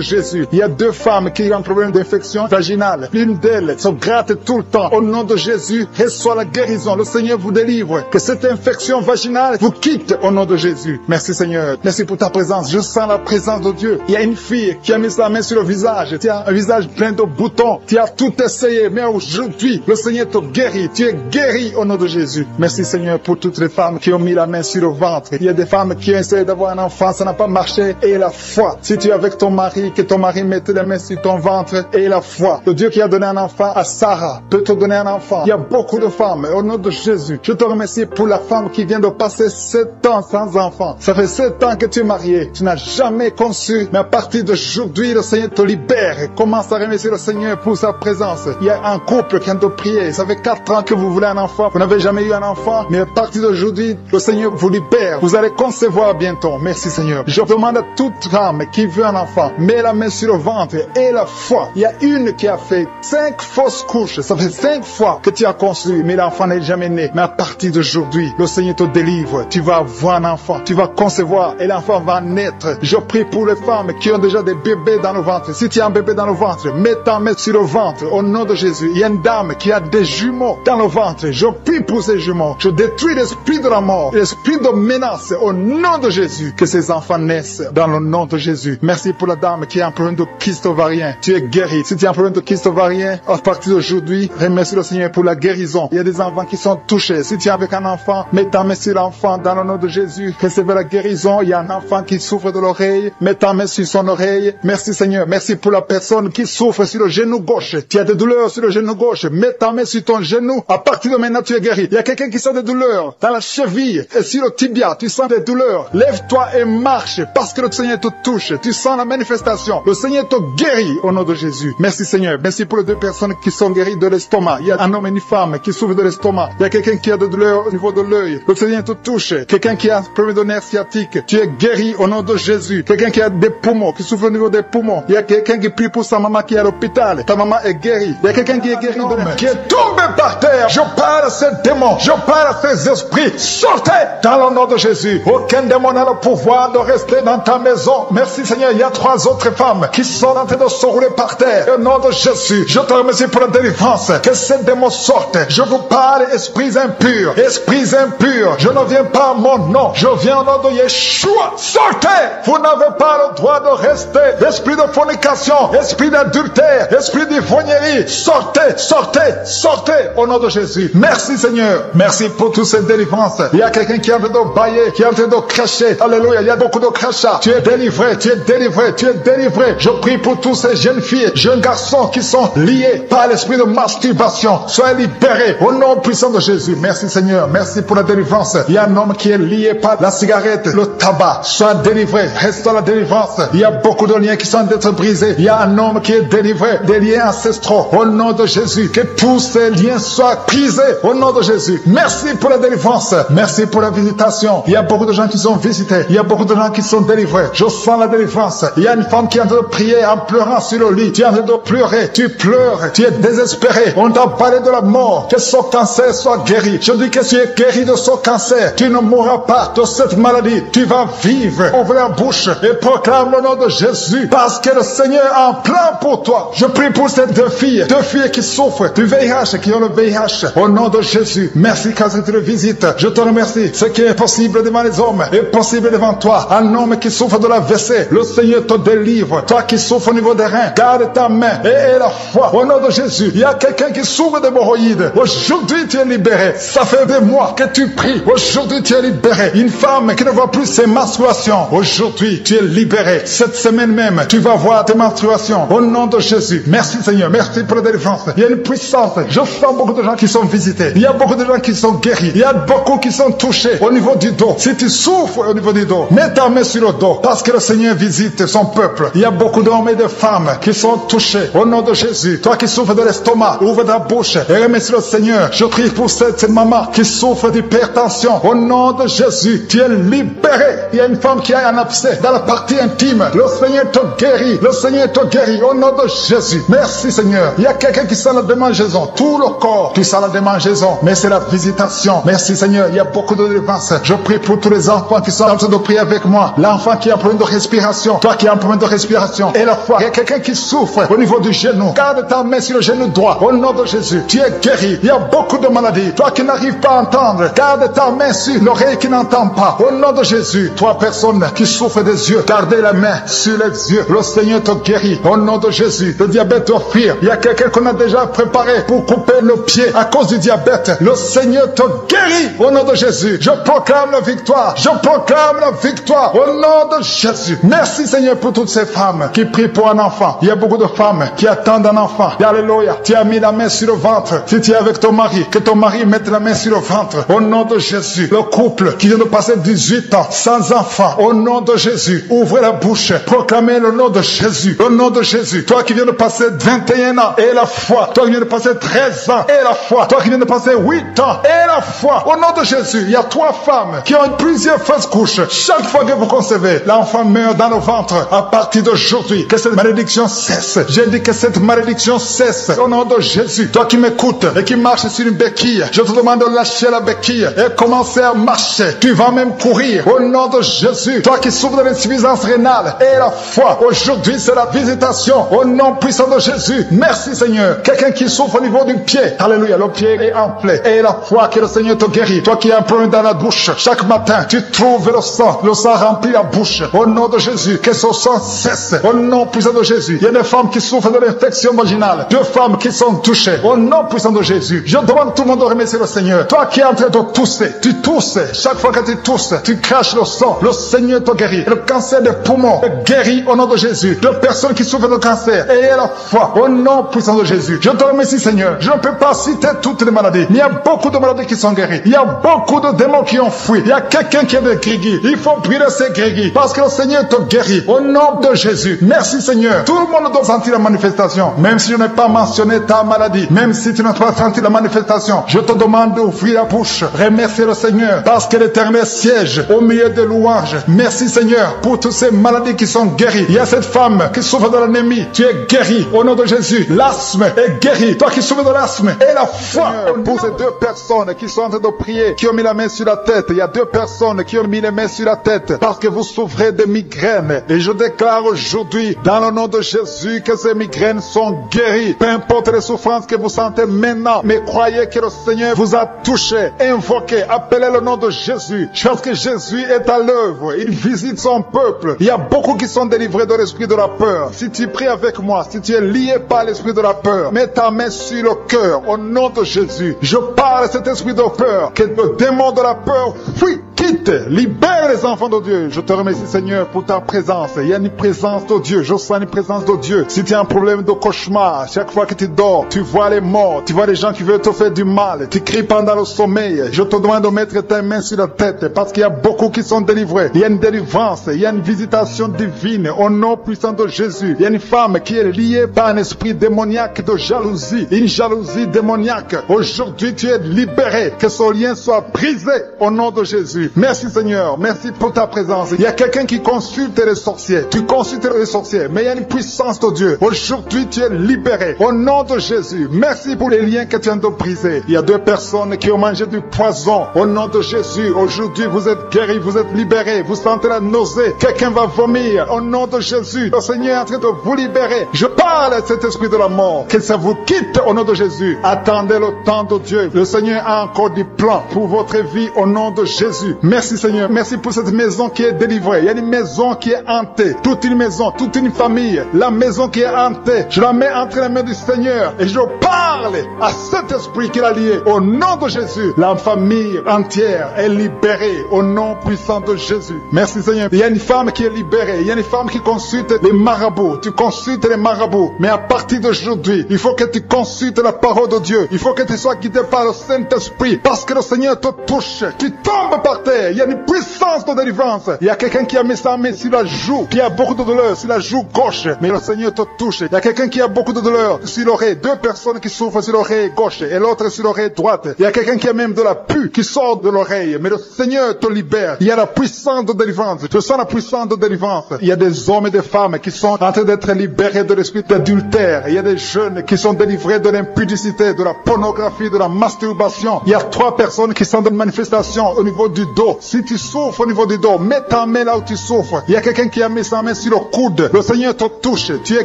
Jésus. Il y a 2 femmes qui ont un problème d'infection vaginale. L'une d'elles se gratte tout le temps. Au nom de Jésus, reçois la guérison. Le Seigneur vous délivre. Que cette infection vaginale vous quitte au nom de Jésus. Merci Seigneur. Merci pour ta présence. Je sens la présence de Dieu. Il y a une fille qui a mis sa main sur le visage. Tu as un visage plein de boutons. Tu as tout essayé. Mais aujourd'hui, le Seigneur te guérit. Tu es guéri au nom de Jésus. Merci Seigneur pour toutes les femmes qui ont mis la main sur le ventre. Il y a des femmes qui ont essayé d'avoir un enfant. Ça n'a pas marché. Et la foi. Si tu es avec ton mari, que ton mari mette la main sur ton ventre. Et la foi. Le Dieu qui a donné un enfant à Sarah peut te donner un enfant. Il y a beaucoup de femmes. Au nom de Jésus, je te remercie pour la femme qui vient de passer 7 ans sans enfant. Ça fait 7 ans que tu es marié. Tu n'as jamais conçu. Mais à partir d'aujourd'hui, le Seigneur te libère. Commence à remercier le Seigneur pour sa présence. Il y a un couple qui vient de prier. Ça fait 4 ans que vous voulez un enfant. Vous n'avez jamais eu un enfant. Mais à partir d'aujourd'hui, le Seigneur vous libère. Vous allez concevoir bientôt. Merci Seigneur. Je demande à toute femme qui veut un enfant, mets la main sur le ventre et la foi. Il y a une qui a fait 5 fausses couches. Ça fait 5 fois que tu as conçu, mais l'enfant n'est jamais né. Mais à partir d'aujourd'hui, le Seigneur te délivre. Tu vas avoir un enfant. Tu vas concevoir et l'enfant va naître. Je prie pour les femmes qui ont déjà des bébés dans le ventre. Si tu as un bébé dans le ventre, mets ta main sur le ventre au nom de Jésus. Il y a une dame qui a des jumeaux dans le ventre. Je prie pour ces jumeaux. Je détruis l'esprit de la mort, l'esprit de menace au nom de Jésus. Que ces enfants naissent dans le nom de Jésus. Merci pour la dame qui a un problème de kyste ovarien. Tu es guéri. Si tu as un problème de kyste ovarien, à partir d'aujourd'hui, remercie le Seigneur pour la guérison. Il y a des enfants qui sont touchés. Si tu es avec un enfant, mets ta main sur l'enfant dans le nom de Jésus. Recevez la guérison. Il y a un enfant qui souffre de l'oreille. Mets ta main sur son oreille. Merci Seigneur. Merci pour la personne qui souffre sur le genou gauche. Tu as des douleurs sur le genou gauche. Mets ta main sur ton genou. À partir de maintenant, tu es guéri. Il y a quelqu'un qui sent des douleurs dans la cheville et sur le tibia. Tu sens des douleurs. Lève-toi et marche parce que le Seigneur te touche. Tu sens la manifestation. Le Seigneur te guérit au nom de Jésus. Merci Seigneur. Merci pour les 2 personnes qui sont guéries de l'estomac. Il y a un homme et une femme qui souffrent de l'estomac. Il y a quelqu'un qui a des douleurs au niveau de l'œil. Le Seigneur te touche. Quelqu'un qui a un problème de nerf sciatique. Tu es guéri au nom de Jésus. Quelqu'un qui a des poumons, qui souffre au niveau des poumons. Il y a quelqu'un qui prie pour sa maman qui est à l'hôpital. Ta maman est guérie. Il y a quelqu'un qui est guéri de nerf. Qui est tombé par terre. Je parle à ces démons. Je parle à ces esprits. Sortez dans le nom de Jésus. Aucun démon n'a le pouvoir de rester dans ta maison. Merci Seigneur. Il y a 3 autres femmes qui sont en train de se rouler par terre. Au nom de Jésus, je te remercie pour la délivrance. Que ces démons sortent. Je vous parle, esprits impurs. Esprits impurs. Je ne viens pas à mon nom. Je viens au nom de Yeshua. Sortez. Vous n'avez pas le droit de rester. Esprit de fornication. Esprit d'adultère. Esprit d'ivrognerie. Sortez. Sortez. Sortez. Au nom de Jésus. Merci Seigneur. Merci pour toutes ces délivrances. Il y a quelqu'un qui est en train de bailler, qui est en train de cracher. Alléluia. Il y a beaucoup de crachats. Tu es délivré. Tu es délivré. Tu es délivré. Je prie pour tous ces jeunes filles, jeunes garçons qui sont liés par l'esprit de masturbation. Soyez libérés au nom puissant de Jésus. Merci Seigneur. Merci pour la délivrance. Il y a un homme qui est lié par la cigarette, le tabac. Sois délivré. Reste dans la délivrance. Il y a beaucoup de liens qui sont d'être brisés. Il y a un homme qui est délivré des liens ancestraux. Au nom de Jésus. Que tous ces liens soient brisés. Au nom de Jésus. Merci pour la délivrance. Merci pour la visitation. Il y a beaucoup de gens qui sont visités. Il y a beaucoup de gens qui sont délivrés. Je sens la délivrance. Il y a une femme qui est en train de prier en pleurant sur le lit. Tu es en train de pleurer. Tu pleures. Tu es désespéré. On t'a parlé de la mort. Que son cancer soit guéri. Je dis que tu es guéri de son cancer. Tu ne mourras pas de cette maladie. Tu vas vivre. Ouvre la bouche et proclame le nom de Jésus. Parce que le Seigneur a un plan pour toi. Je prie pour ces 2 filles. 2 filles qui souffrent du VIH, qui ont le VIH. Au nom de Jésus. Merci quand tu le visites. Je te remercie. Ce qui est possible devant les hommes est possible devant toi. Un homme qui souffre de la l'AVC. Le Seigneur te délivre. Toi qui souffres niveau des reins. Garde ta main et la foi. Au nom de Jésus, il y a quelqu'un qui souffre d'hémorroïdes. Aujourd'hui, tu es libéré. Ça fait des mois que tu pries. Aujourd'hui, tu es libéré. Une femme qui ne voit plus ses menstruations. Aujourd'hui, tu es libéré. Cette semaine même, tu vas voir tes menstruations. Au nom de Jésus. Merci Seigneur. Merci pour la délivrance. Il y a une puissance. Je sens beaucoup de gens qui sont visités. Il y a beaucoup de gens qui sont guéris. Il y a beaucoup qui sont touchés au niveau du dos. Si tu souffres au niveau du dos, mets ta main sur le dos parce que le Seigneur visite son peuple. Il y a beaucoup d'hommes et de femmes qui sont touchés au nom de Jésus. Toi qui souffres de l'estomac, ouvre ta bouche et remercie le Seigneur. Je prie pour cette maman qui souffre d'hypertension. Au nom de Jésus, tu es libéré. Il y a une femme qui a un abcès dans la partie intime. Le Seigneur te guérit. Le Seigneur te guérit au nom de Jésus. Merci Seigneur. Il y a quelqu'un qui sent la démangeaison. Tout le corps, tu sens la démangeaison. Mais c'est la visitation. Merci Seigneur. Il y a beaucoup de délivrance. Je prie pour tous les enfants qui sont en train de prier avec moi. L'enfant qui a un problème de respiration. Toi qui as un problème de respiration. Et la foi. Il y a quelqu'un qui souffre au niveau du genou. Garde ta main sur le genou droit. Au nom de Jésus. Tu es guéri. Il y a beaucoup de maladies. Toi qui n'arrives pas à entendre. Garde ta main sur l'oreille qui n'entend pas. Au nom de Jésus. Toi personne qui souffre des yeux. Gardez la main sur les yeux. Le Seigneur te guérit. Au nom de Jésus. Le diabète doit fuir. Il y a quelqu'un qu'on a déjà préparé pour couper le pied à cause du diabète. Le Seigneur te guérit. Au nom de Jésus. Je proclame la victoire. Je proclame la victoire. Au nom de Jésus. Merci Seigneur pour toutes ces femmes qui prient pour un enfant. Il y a beaucoup de femmes qui attendent un enfant. Alléluia. Tu as mis la main sur le ventre. Si tu es avec ton mari, que ton mari mette la main sur le ventre. Au nom de Jésus. Le couple qui vient de passer 18 ans sans enfant. Au nom de Jésus. Ouvrez la bouche. Proclamez le nom de Jésus. Le nom de Jésus. Toi qui viens de passer 21 ans et la foi. Toi qui viens de passer 13 ans et la foi. Toi qui viens de passer 8 ans et la foi. Au nom de Jésus. Il y a 3 femmes qui ont plusieurs fausses couches. Chaque fois que vous concevez, l'enfant meurt dans le ventre. À partir d'aujourd'hui, que cette malédiction cesse. J'ai dit que cette malédiction cesse. Au nom de Jésus. Toi qui m'écoutes et qui marches sur une béquille, je te demande de lâcher la béquille et commencer à marcher. Tu vas même courir. Au nom de Jésus. Toi qui souffres de l'insuffisance rénale et la foi. Aujourd'hui, c'est la visitation. Au nom puissant de Jésus. Merci Seigneur. Quelqu'un qui souffre au niveau du pied. Alléluia. Le pied est enflé. Et la foi que le Seigneur te guérit. Toi qui as un problème dans la bouche. Chaque matin, tu trouves le sang. Le sang remplit la bouche. Au nom de Jésus. Que ce sang cesse. Au nom puissant de Jésus. Il y a des femmes qui souffrent de l'infection vaginale. 2 femmes qui sont touchées. Au nom puissant de Jésus. Je demande à tout le monde de remercier le Seigneur. Toi qui es en train de tousser. Tu tousses. Chaque fois que tu tousses, tu craches le sang. Le Seigneur te guérit. Le cancer des poumons est guéri au nom de Jésus. De personnes qui souffrent de cancer. Ayez la foi. Au nom puissant de Jésus. Je te remercie Seigneur. Je ne peux pas citer toutes les maladies. Mais il y a beaucoup de maladies qui sont guéries. Il y a beaucoup de démons qui ont fui. Il y a quelqu'un qui est de grégui. Il faut brûler ces grégui. Parce que le Seigneur te guérit. Au nom de Jésus. Merci Seigneur. Tout le monde doit sentir la manifestation. Même si je n'ai pas mentionné ta maladie. Même si tu n'as pas senti la manifestation. Je te demande d'ouvrir la bouche. Remercier le Seigneur. Parce que l'Éternel siège au milieu des louanges. Merci Seigneur pour toutes ces maladies qui sont guéries. Il y a cette femme qui souffre de l'anémie. Tu es guéri au nom de Jésus. L'asthme est guéri. Toi qui souffres de l'asthme. Et la foi. Pour ces 2 personnes qui sont en train de prier, qui ont mis la main sur la tête. Il y a 2 personnes qui ont mis les mains sur la tête parce que vous souffrez de migraines. Et je déclare aujourd'hui, dans le nom de Jésus, que ces migraines sont guéries. Peu importe les souffrances que vous sentez maintenant, mais croyez que le Seigneur vous a touché. Invoquez, appelez le nom de Jésus. Parce que Jésus est à l'œuvre. Il visite son peuple. Il y a beaucoup qui sont délivrés de l'esprit de la peur. Si tu pries avec moi, si tu es lié par l'esprit de la peur, mets ta main sur le cœur au nom de Jésus. Je parle à cet esprit de peur, que le démon de la peur fuit, quitte, libère les enfants de Dieu. Je te remercie Seigneur pour ta présence. Il y a une présence de Dieu. Je sens une présence de Dieu. Si tu as un problème de cauchemar, chaque fois que tu dors, tu vois les morts, tu vois les gens qui veulent te faire du mal, tu cries pendant le sommeil. Je te demande de mettre ta main sur la tête parce qu'il y a beaucoup qui sont délivrés. Il y a une délivrance, il y a une visitation divine au nom puissant de Jésus. Il y a une femme qui est liée par un esprit démoniaque de jalousie, une jalousie démoniaque. Aujourd'hui, tu es libéré. Que ce lien soit brisé au nom de Jésus. Merci Seigneur, merci pour ta présence. Il y a quelqu'un qui consulte les sorciers. Tu consultes les sorciers, mais il y a une puissance de Dieu. Aujourd'hui, tu es libéré au nom de Jésus. Merci pour les liens que tu viens de briser. Il y a 2 personnes qui ont mangé du poison au nom de Jésus. Aujourd'hui, vous êtes guéris, vous êtes libérés. Vous sentez la nausée. Quelqu'un va vomir au nom de Jésus. Le Seigneur est en train de vous libérer. Je parle à cet esprit de la mort. Que ça vous quitte au nom de Jésus. Attendez le temps de Dieu. Le Seigneur a encore des plans pour votre vie au nom de Jésus. Merci Seigneur, merci pour cette maison qui est délivrée. Il y a une maison qui est hantée, toute une maison, toute une famille, la maison qui est hantée. Je la mets entre les mains du Seigneur et je parle à cet esprit qui l'a lié. Au nom de Jésus, la famille entière est libérée au nom puissant de Jésus. Merci Seigneur. Il y a une femme qui est libérée, il y a une femme qui consulte les marabouts. Tu consultes les marabouts, mais à partir d'aujourd'hui, il faut que tu consultes la parole de Dieu. Il faut que tu sois guidé par le Saint-Esprit, parce que le Seigneur te touche. Tu tombes par terre, il y a une puissance de délivrance. Il y a quelqu'un qui a mis sa main sur la joue, qui a beaucoup de douleur sur la joue gauche, mais le Seigneur te touche. Il y a quelqu'un qui a beaucoup de douleur sur l'oreille, deux personnes qui souffrent sur l'oreille gauche et l'autre sur l'oreille droite. Il y a quelqu'un qui a même de la pus qui sort de l'oreille, mais le Seigneur te libère. Il y a la puissance de délivrance. Je sens la puissance de délivrance. Il y a des hommes et des femmes qui sont en train d'être libérés de l'esprit d'adultère. Il y a des jeunes qui sont délivrés de l'impudicité, de la pornographie, de la masturbation. Il y a 3 personnes qui sont dans une manifestation au niveau du dos. Si tu souffres au niveau du dos, mets ta main là où tu souffres. Il y a quelqu'un qui a mis sa main sur le coude. Le Seigneur te touche. Tu es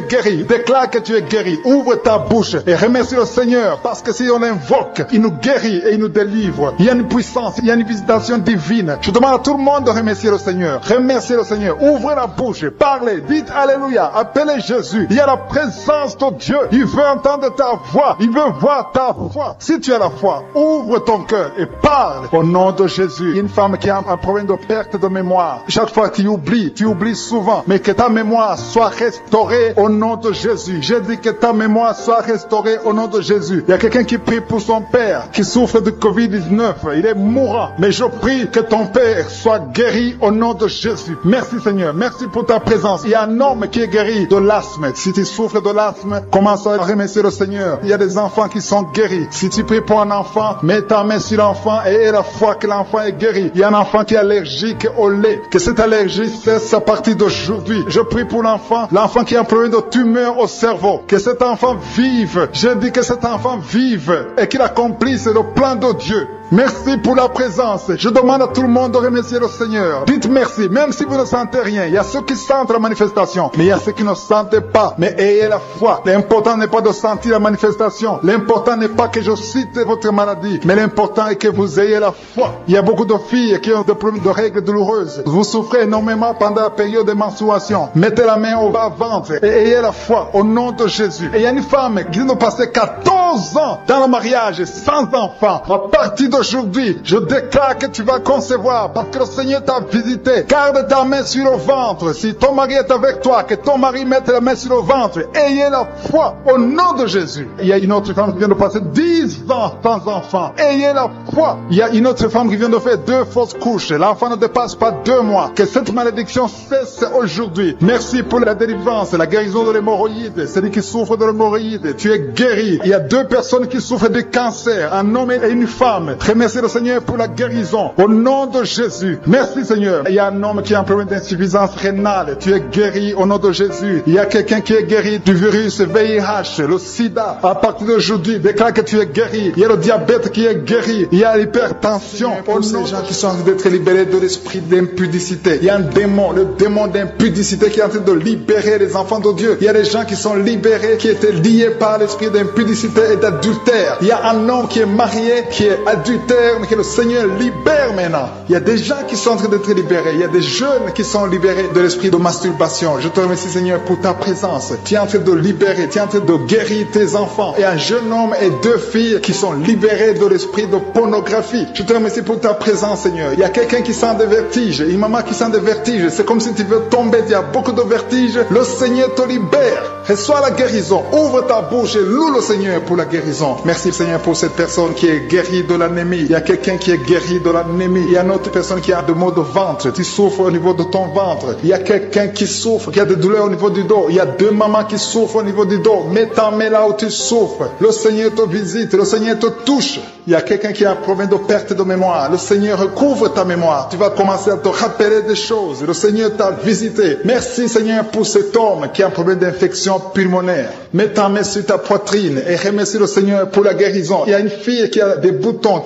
guéri. Déclare que tu es guéri. Ouvre ta bouche et remercie le Seigneur, parce que si on l'invoque, il nous guérit et il nous délivre. Il y a une puissance, il y a une visitation divine. Je demande à tout le monde de remercier le Seigneur. Remerciez le Seigneur. Ouvrez la bouche. Parlez. Dites Alléluia. Appelez Jésus. Il y a la présence de Dieu. Il veut entendre ta voix. Il veut voir ta foi. Si tu as la foi, ouvre ton cœur et parle au nom de Jésus. Une femme qui a un problème de perte de mémoire. Chaque fois tu oublies souvent, mais que ta mémoire soit restaurée au nom de Jésus. J'ai dit que ta mémoire soit restaurée au nom de Jésus. Il y a quelqu'un qui prie pour son père qui souffre de Covid-19. Il est mourant, mais je prie que ton père soit guéri au nom de Jésus. Merci Seigneur, merci pour ta présence. Il y a un homme qui est guéri de l'asthme. Si tu souffres de l'asthme, commence à remercier le Seigneur. Il y a des enfants qui sont guéris. Si tu pries pour un enfant, mets ta main sur l'enfant et aie la foi que l'enfant est guéri. Il y a un enfant qui est allergique au lait. Que cette allergie cesse à partir d'aujourd'hui. Je prie pour l'enfant qui a un problème de tumeur au cerveau. Que cet enfant vive. Je dis que cet enfant vive et qu'il accomplisse le plan de Dieu. Merci pour la présence. Je demande à tout le monde de remercier le Seigneur. Dites merci, même si vous ne sentez rien. Il y a ceux qui sentent la manifestation, mais il y a ceux qui ne sentent pas. Mais ayez la foi. L'important n'est pas de sentir la manifestation. L'important n'est pas que je cite votre maladie, mais l'important est que vous ayez la foi. Il y a beaucoup de filles qui ont des problèmes de règles douloureuses. Vous souffrez énormément pendant la période de menstruation. Mettez la main au bas-ventre et ayez la foi au nom de Jésus. Et il y a une femme qui vient de passer 14 ans dans le mariage sans enfant. À partir d'aujourd'hui, je déclare que tu vas concevoir parce que le Seigneur t'a visité. Garde ta main sur le ventre. Si ton mari est avec toi, que ton mari mette la main sur le ventre. Ayez la foi au nom de Jésus. Il y a une autre femme qui vient de passer 10 ans sans enfant. Ayez la foi. Il y a une autre femme qui vient de faire 2 fausses couches. L'enfant ne dépasse pas 2 mois. Que cette malédiction cesse aujourd'hui. Merci pour la délivrance, la guérison de l'hémorroïde. Celui qui souffre de l'hémorroïde, tu es guéri. Il y a 2 personnes qui souffrent de cancer, un homme et une femme. Remerciez le Seigneur pour la guérison au nom de Jésus. Merci Seigneur. Il y a un homme qui a un problème d'insuffisance rénale. Tu es guéri au nom de Jésus. Il y a quelqu'un qui est guéri du virus VIH, le sida. À partir d'aujourd'hui, déclare que tu es guéri. Il y a le diabète qui est guéri. Il y a l'hypertension. Pour ces gens qui sont en train d'être libérés de l'esprit d'impudicité. Il y a un démon, le démon d'impudicité qui est en train de libérer les enfants de Dieu. Il y a des gens qui sont libérés, qui étaient liés par l'esprit d'impudicité et d'adultère. Il y a un homme qui est marié, qui est adultère, mais que le Seigneur libère maintenant. Il y a des gens qui sont en train d'être libérés. Il y a des jeunes qui sont libérés de l'esprit de masturbation. Je te remercie Seigneur pour ta présence. Tu es en train de libérer, tu es en train de guérir tes enfants. Et un jeune homme et 2 filles qui sont libérés de l'esprit de pornographie. Je te remercie pour ta présence Seigneur. Il y a quelqu'un qui sent des vertiges, une maman qui sent des vertiges. C'est comme si tu veux tomber, il y a beaucoup de vertiges. Le Seigneur te libère. Reçois la guérison. Ouvre ta bouche et loue le Seigneur pour la guérison. Merci Seigneur pour cette personne qui est guérie de l'anémie. Il y a quelqu'un qui est guéri de l'anémie. Il y a une autre personne qui a des maux de ventre. Tu souffres au niveau de ton ventre. Il y a quelqu'un qui souffre, qui a des douleurs au niveau du dos. Il y a 2 mamans qui souffrent au niveau du dos. Mets ta main là où tu souffres. Le Seigneur te visite. Le Seigneur te touche. Il y a quelqu'un qui a un problème de perte de mémoire. Le Seigneur recouvre ta mémoire. Tu vas commencer à te rappeler des choses. Le Seigneur t'a visité. Merci Seigneur pour cet homme qui a un problème d'infection pulmonaire. Mets ta main sur ta poitrine et remercie le Seigneur pour la guérison. Il y a une fille qui a des boutons,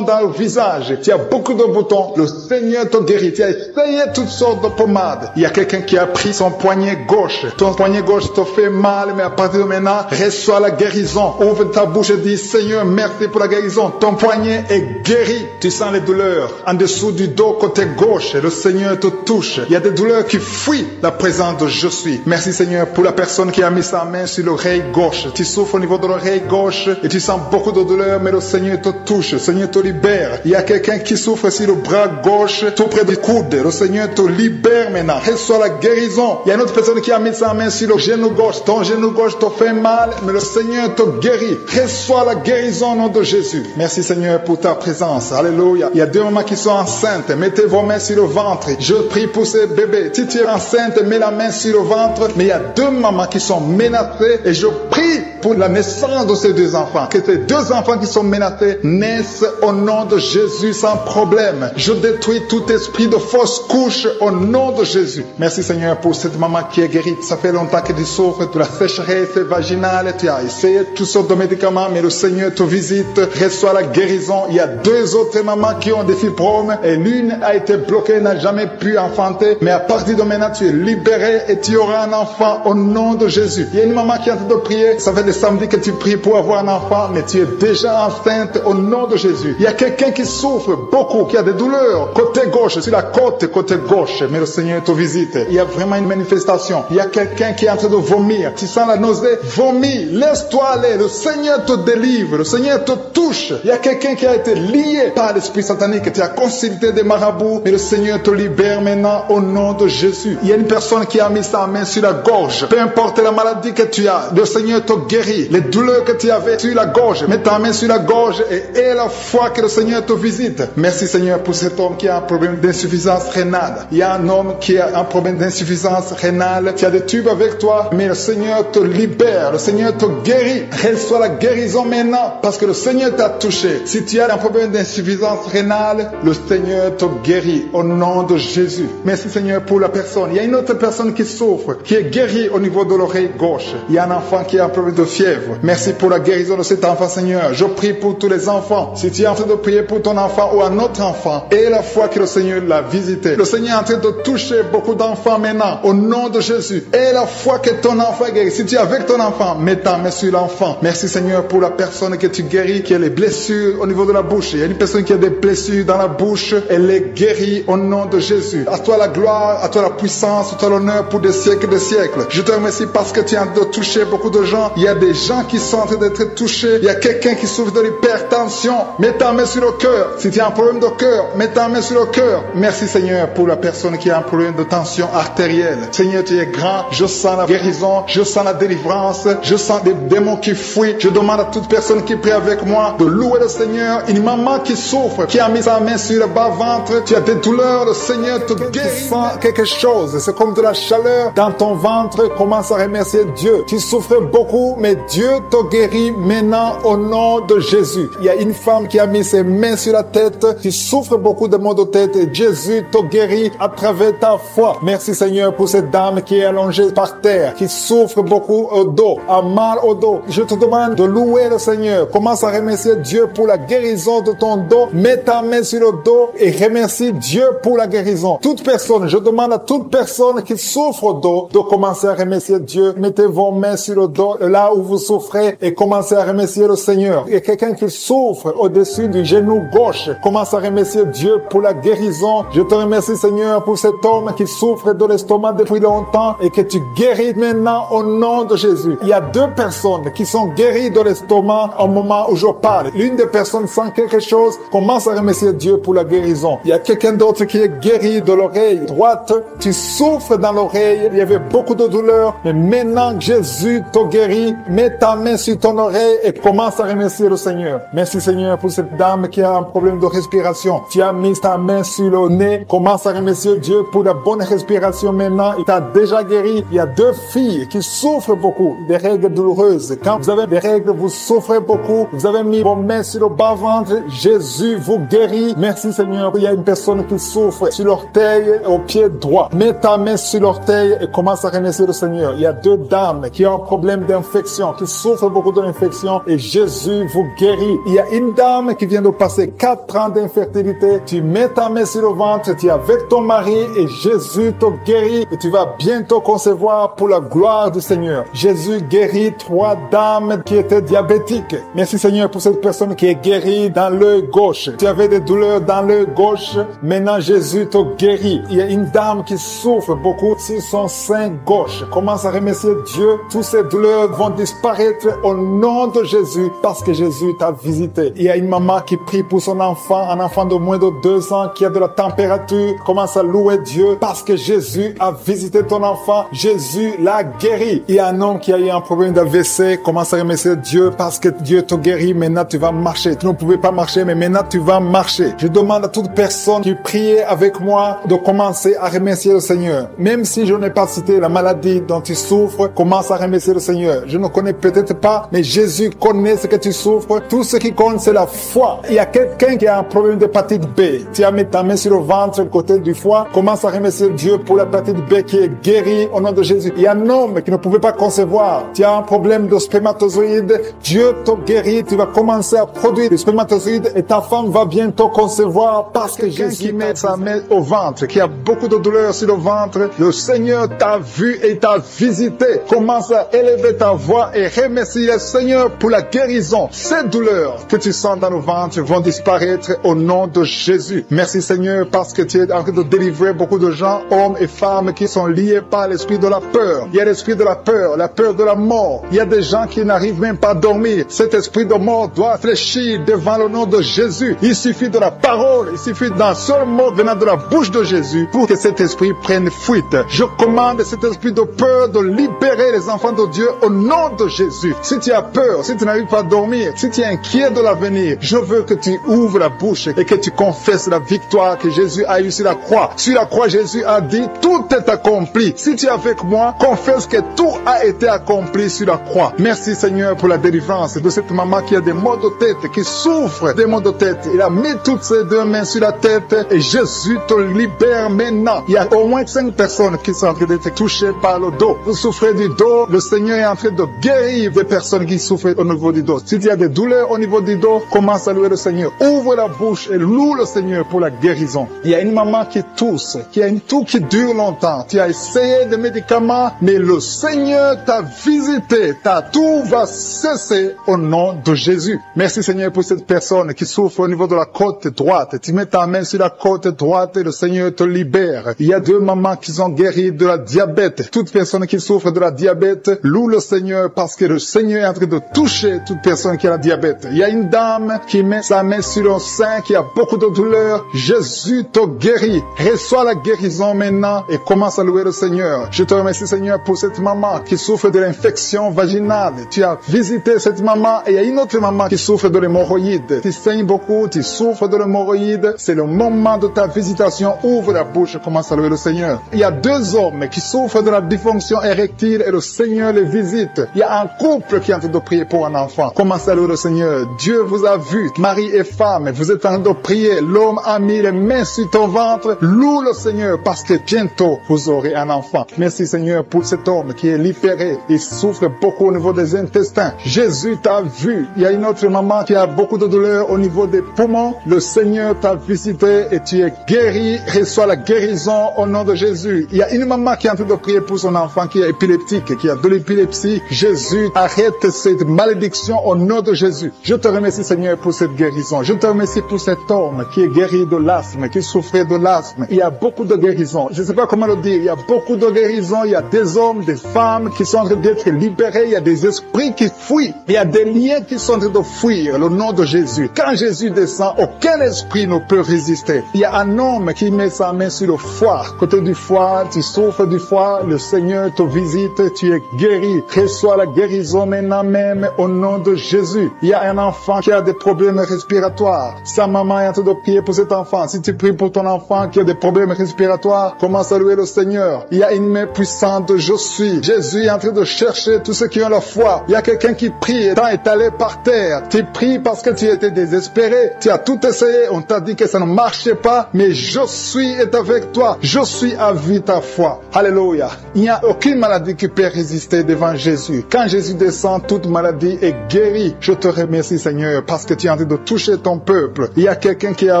dans le visage, qui a beaucoup de boutons. Le Seigneur te guérit. Tu as essayé toutes sortes de pommades. Il y a quelqu'un qui a pris son poignet gauche. Ton poignet gauche te fait mal, mais à partir de maintenant, reçois la guérison. Ouvre ta bouche et dis, Seigneur, merci pour la guérison. Ton poignet est guéri. Tu sens les douleurs en dessous du dos côté gauche. Le Seigneur te touche. Il y a des douleurs qui fuient la présence de je suis. Merci Seigneur pour la personne qui a mis sa main sur l'oreille gauche. Tu souffres au niveau de l'oreille gauche et tu sens beaucoup de douleur, mais le Seigneur te touche. Le Seigneur te libère. Il y a quelqu'un qui souffre sur le bras gauche, tout près du coude. Le Seigneur te libère maintenant. Reçois la guérison. Il y a une autre personne qui a mis sa main sur le genou gauche. Ton genou gauche te fait mal, mais le Seigneur te guérit. Reçois la guérison au nom de Jésus. Merci Seigneur pour ta présence. Alléluia. Il y a deux mamans qui sont enceintes. Mettez vos mains sur le ventre. Je prie pour ces bébés. Si tu es enceinte, mets la main sur le ventre. Mais il y a deux mamans qui sont menacées et je prie pour la naissance de ces deux enfants. Que ces deux enfants qui sont menacés naissent au nom de Jésus sans problème. Je détruis tout esprit de fausse couche au nom de Jésus. Merci Seigneur pour cette maman qui est guérie. Ça fait longtemps que tu souffres de la sécheresse vaginale. Tu as essayé toutes sortes de médicaments, mais le Seigneur te visite. Reçois la guérison. Il y a deux autres mamans qui ont des fibromes et l'une a été bloquée, n'a jamais pu enfanter. Mais à partir de maintenant, tu es libéré et tu auras un enfant au nom de Jésus. Il y a une maman qui est en train de prier. Ça fait des samedis que tu pries pour avoir un enfant, mais tu es déjà enceinte au nom de Jésus. Il y a quelqu'un qui souffre beaucoup, qui a des douleurs côté gauche, sur la côte côté gauche, mais le Seigneur te visite. Il y a vraiment une manifestation. Il y a quelqu'un qui est en train de vomir. Tu sens la nausée, vomis, laisse-toi aller. Le Seigneur te délivre, le Seigneur te touche. Il y a quelqu'un qui a été lié par l'esprit satanique, tu as consulté des marabouts, mais le Seigneur te libère maintenant au nom de Jésus. Il y a une personne qui a mis sa main sur la gorge. Peu importe la maladie que tu as, le Seigneur te guérit. Les douleurs que tu avais sur la gorge, mets ta main sur la gorge et aie la foi que le Seigneur te visite. Merci Seigneur pour cet homme qui a un problème d'insuffisance rénale. Il y a un homme qui a un problème d'insuffisance rénale. Tu as des tubes avec toi, mais le Seigneur te libère. Le Seigneur te guérit. Reçois la guérison maintenant parce que le Seigneur t'a touché. Si tu as un problème d'insuffisance rénale, le Seigneur te guérit au nom de Jésus. Merci Seigneur pour la personne. Il y a une autre personne qui souffre, qui est guérie au niveau de l'oreille gauche. Il y a un enfant qui a un problème de fièvre. Merci pour la guérison de cet enfant Seigneur. Je prie pour tous les enfants. Si tu es en train de prier pour ton enfant ou un autre enfant, et la foi que le Seigneur l'a visité. Le Seigneur est en train de toucher beaucoup d'enfants maintenant au nom de Jésus. Et la foi que ton enfant est guéri. Si tu es avec ton enfant, mets ta main sur l'enfant. Merci Seigneur pour la personne que tu guéris, qui a les blessures au niveau de la bouche. Il y a une personne qui a des blessures dans la bouche. Elle est guérie au nom de Jésus. À toi la gloire, à toi la puissance, à toi l'honneur pour des siècles et des siècles. Je te remercie parce que tu es en train de toucher beaucoup de gens. Il y a des gens qui sont en train d'être touchés. Il y a quelqu'un qui souffre de l'hypertension. Mets ta main sur le cœur. Si tu as un problème de cœur, mets ta main sur le cœur. Merci Seigneur pour la personne qui a un problème de tension artérielle. Seigneur, tu es grand. Je sens la guérison. Je sens la délivrance. Je sens des démons qui fuient. Je demande à toute personne qui prie avec moi de louer le Seigneur. Une maman qui souffre, qui a mis sa main sur le bas-ventre. Tu as des douleurs. Le Seigneur te guérit. Tu sens quelque chose. C'est comme de la chaleur dans ton ventre. Commence à remercier Dieu. Tu souffres beaucoup, mais Dieu te guérit maintenant au nom de Jésus. Il y a une femme qui a mis ses mains sur la tête. Tu souffres beaucoup de maux de tête et Jésus te guérit à travers ta foi. Merci Seigneur pour cette dame qui est allongée par terre, qui souffre beaucoup au dos, a mal au dos. Je te demande de louer le Seigneur. Commence à remercier Dieu pour la guérison de ton dos. Mets ta main sur le dos et remercie Dieu pour la guérison. Toute personne, je demande à toute personne qui souffre au dos de commencer à remercier Dieu. Mettez vos mains sur le dos, là où vous souffrez, et commencez à remercier le Seigneur. Il y a quelqu'un qui souffre au-dessus du genou gauche. Commence à remercier Dieu pour la guérison. Je te remercie Seigneur pour cet homme qui souffre de l'estomac depuis longtemps et que tu guéris maintenant au nom de Jésus. Il y a deux personnes qui sont guéries de l'estomac au moment où je parle. L'une des personnes sent quelque chose. Commence à remercier Dieu pour la guérison. Il y a quelqu'un d'autre qui est guéri de l'oreille droite. Tu souffres dans l'oreille. Il y avait beaucoup de douleur. Mais maintenant Jésus te guérit. mets ta main sur ton oreille et commence à remercier le Seigneur. Merci Seigneur pour cette dame qui a un problème de respiration. Tu as mis ta main sur le nez. Commence à remercier Dieu pour la bonne respiration maintenant. Il t'a déjà guéri. Il y a 2 filles qui souffrent beaucoup des règles douloureuses. Quand vous avez des règles, vous souffrez beaucoup. Vous avez mis vos mains sur le bas-ventre. Jésus vous guérit. Merci Seigneur. Il y a une personne qui souffre sur l'orteil au pied droit. Mets ta main sur l'orteil et commence à remercier le Seigneur. Il y a 2 dames qui ont un problème d'infection, qui souffrent beaucoup de l'infection et Jésus vous guérit. Il y a une dame qui vient de passer 4 ans d'infertilité. Tu mets ta main sur le ventre, tu es avec ton mari et Jésus te guérit et tu vas bientôt concevoir pour la gloire du Seigneur. Jésus guérit 3 dames qui étaient diabétiques. Merci Seigneur pour cette personne qui est guérie dans l'œil gauche. Tu avais des douleurs dans l'œil gauche. Maintenant Jésus te guérit. Il y a une dame qui souffre beaucoup sur son sein gauche. Commence à remercier Dieu. Toutes ces douleurs vont disparaître au nom de Jésus parce que Jésus t'a visité. Il y a une maman qui prie pour son enfant, un enfant de moins de 2 ans qui a de la température. Commence à louer Dieu parce que Jésus a visité ton enfant. Jésus l'a guéri. Il y a un homme qui a eu un problème d'AVC. Commence à remercier Dieu parce que Dieu te guérit. Maintenant tu vas marcher. Tu ne pouvais pas marcher, mais maintenant tu vas marcher. Je demande à toute personne qui prie avec moi de commencer à remercier le Seigneur. Même si je n'ai pas cité la maladie dont tu souffres, commence à remercier le Seigneur. Je ne connais peut-être pas, mais Jésus connaît ce que tu souffres. Tout ce qui compte, c'est la foi. Il y a quelqu'un qui a un problème d'hépatite B. Tu as mis ta main sur le ventre, côté du foie. Commence à remercier Dieu pour l'hépatite B qui est guérie au nom de Jésus. Il y a un homme qui ne pouvait pas concevoir. Tu as un problème de spermatozoïdes. Dieu te guérit. Tu vas commencer à produire des spermatozoïdes et ta femme va bientôt concevoir parce que Jésus met sa main au ventre, qui a beaucoup de douleur sur le ventre. Le Seigneur t'a vu et t'a visité. Commence à élever ta voix et remercier le Seigneur pour la guérison. Ces douleurs que tu sens dans le ventre vont disparaître au nom de Jésus. Merci Seigneur parce que tu es en train de délivrer beaucoup de gens, hommes et femmes qui sont liés par l'esprit de la peur. Il y a l'esprit de la peur de la mort. Il y a des gens qui n'arrivent même pas à dormir. Cet esprit de mort doit fléchir devant le nom de Jésus. Il suffit de la parole, il suffit d'un seul mot venant de la bouche de Jésus pour que cet esprit prenne fuite. Je commande cet esprit de peur de libérer les enfants de Dieu au nom de Jésus. Si tu as peur, si tu n'arrives pas à dormir, si tu es inquiet de l'avenir, je veux que tu ouvres la bouche et que tu confesses la victoire que Jésus a eue sur la croix. Sur la croix, Jésus a dit, tout est accompli. Si tu es avec moi, confesse que tout a été accompli sur la croix. Merci Seigneur pour la délivrance de cette maman qui a des maux de tête, qui souffre des maux de tête. Il a mis toutes ses 2 mains sur la tête et Jésus te libère maintenant. Il y a au moins 5 personnes qui sont en train d'être touchées par le dos. Vous souffrez du dos, le Seigneur est en train de guérir des personnes qui souffrent au niveau du dos. Si tu as des douleurs au niveau du dos, commence à louer le Seigneur. Ouvre la bouche et loue le Seigneur pour la guérison. Il y a une maman qui tousse, qui a une toux qui dure longtemps. Tu as essayé des médicaments, mais le Seigneur t'a visité. Ta toux va cesser au nom de Jésus. Merci Seigneur pour cette personne qui souffre au niveau de la côte droite. Tu mets ta main sur la côte droite et le Seigneur te libère. Il y a 2 mamans qui sont guéries de la diabète. Toute personne qui souffre de la diabète, loue le Seigneur parce que le Seigneur est en train de toucher toute personne qui a la diabète. Il y a une dame qui met sa main sur le sein, qui a beaucoup de douleur. Jésus te guérit. Reçois la guérison maintenant et commence à louer le Seigneur. Je te remercie Seigneur pour cette maman qui souffre de l'infection vaginale. Tu as visité cette maman et il y a une autre maman qui souffre de l'hémorroïde. Tu saignes beaucoup, tu souffres de l'hémorroïde. C'est le moment de ta visitation. Ouvre la bouche et commence à louer le Seigneur. Il y a 2 hommes qui souffrent de la dysfonction érectile et le Seigneur les visite. Il y a un couple qui est en train de prier pour un enfant. Commence à louer le Seigneur. Dieu vous a vu, mari et femme, vous êtes en train de prier. L'homme a mis les mains sur ton ventre. Loue le Seigneur parce que bientôt vous aurez un enfant. Merci Seigneur pour cet homme qui est libéré. Il souffre beaucoup au niveau des intestins. Jésus t'a vu. Il y a une autre maman qui a beaucoup de douleur au niveau des poumons. Le Seigneur t'a visité et tu es guéri. Reçois la guérison au nom de Jésus. Il y a une maman qui est en train de prier pour son enfant qui est épileptique, qui a de l'épilepsie. Jésus, arrête cette malédiction au nom de Jésus. Je te remercie Seigneur pour cette guérison. Je te remercie pour cet homme qui est guéri de l'asthme, qui souffrait de l'asthme. Il y a beaucoup de guérisons. Je ne sais pas comment le dire. Il y a beaucoup de guérisons. Il y a des hommes, des femmes qui sont en train d'être libérés. Il y a des esprits qui fuient. Il y a des liens qui sont en train de fuir le nom de Jésus. Quand Jésus descend, aucun esprit ne peut résister. Il y a un homme qui met sa main sur le foie. Côté du foie, tu souffres du foie. Le Seigneur te visite. Tu es guéri. Reçois reçois la guérison maintenant même au nom de Jésus. Il y a un enfant qui a des problèmes respiratoires. Sa maman est en train de prier pour cet enfant. Si tu pries pour ton enfant qui a des problèmes respiratoires, commence à louer le Seigneur. Il y a une main puissante de je suis. Jésus est en train de chercher tous ceux qui ont la foi. Il y a quelqu'un qui prie étant étalé par terre. Tu pries parce que tu étais désespéré. Tu as tout essayé. On t'a dit que ça ne marchait pas. Mais je suis est avec toi. Je suis à vie ta foi. Alléluia. Il n'y a aucune maladie qui peut résister devant Jésus. Quand Jésus descend, toute maladie est guérie. Je te remercie Seigneur parce que tu es en train de toucher ton peuple. Il y a quelqu'un qui a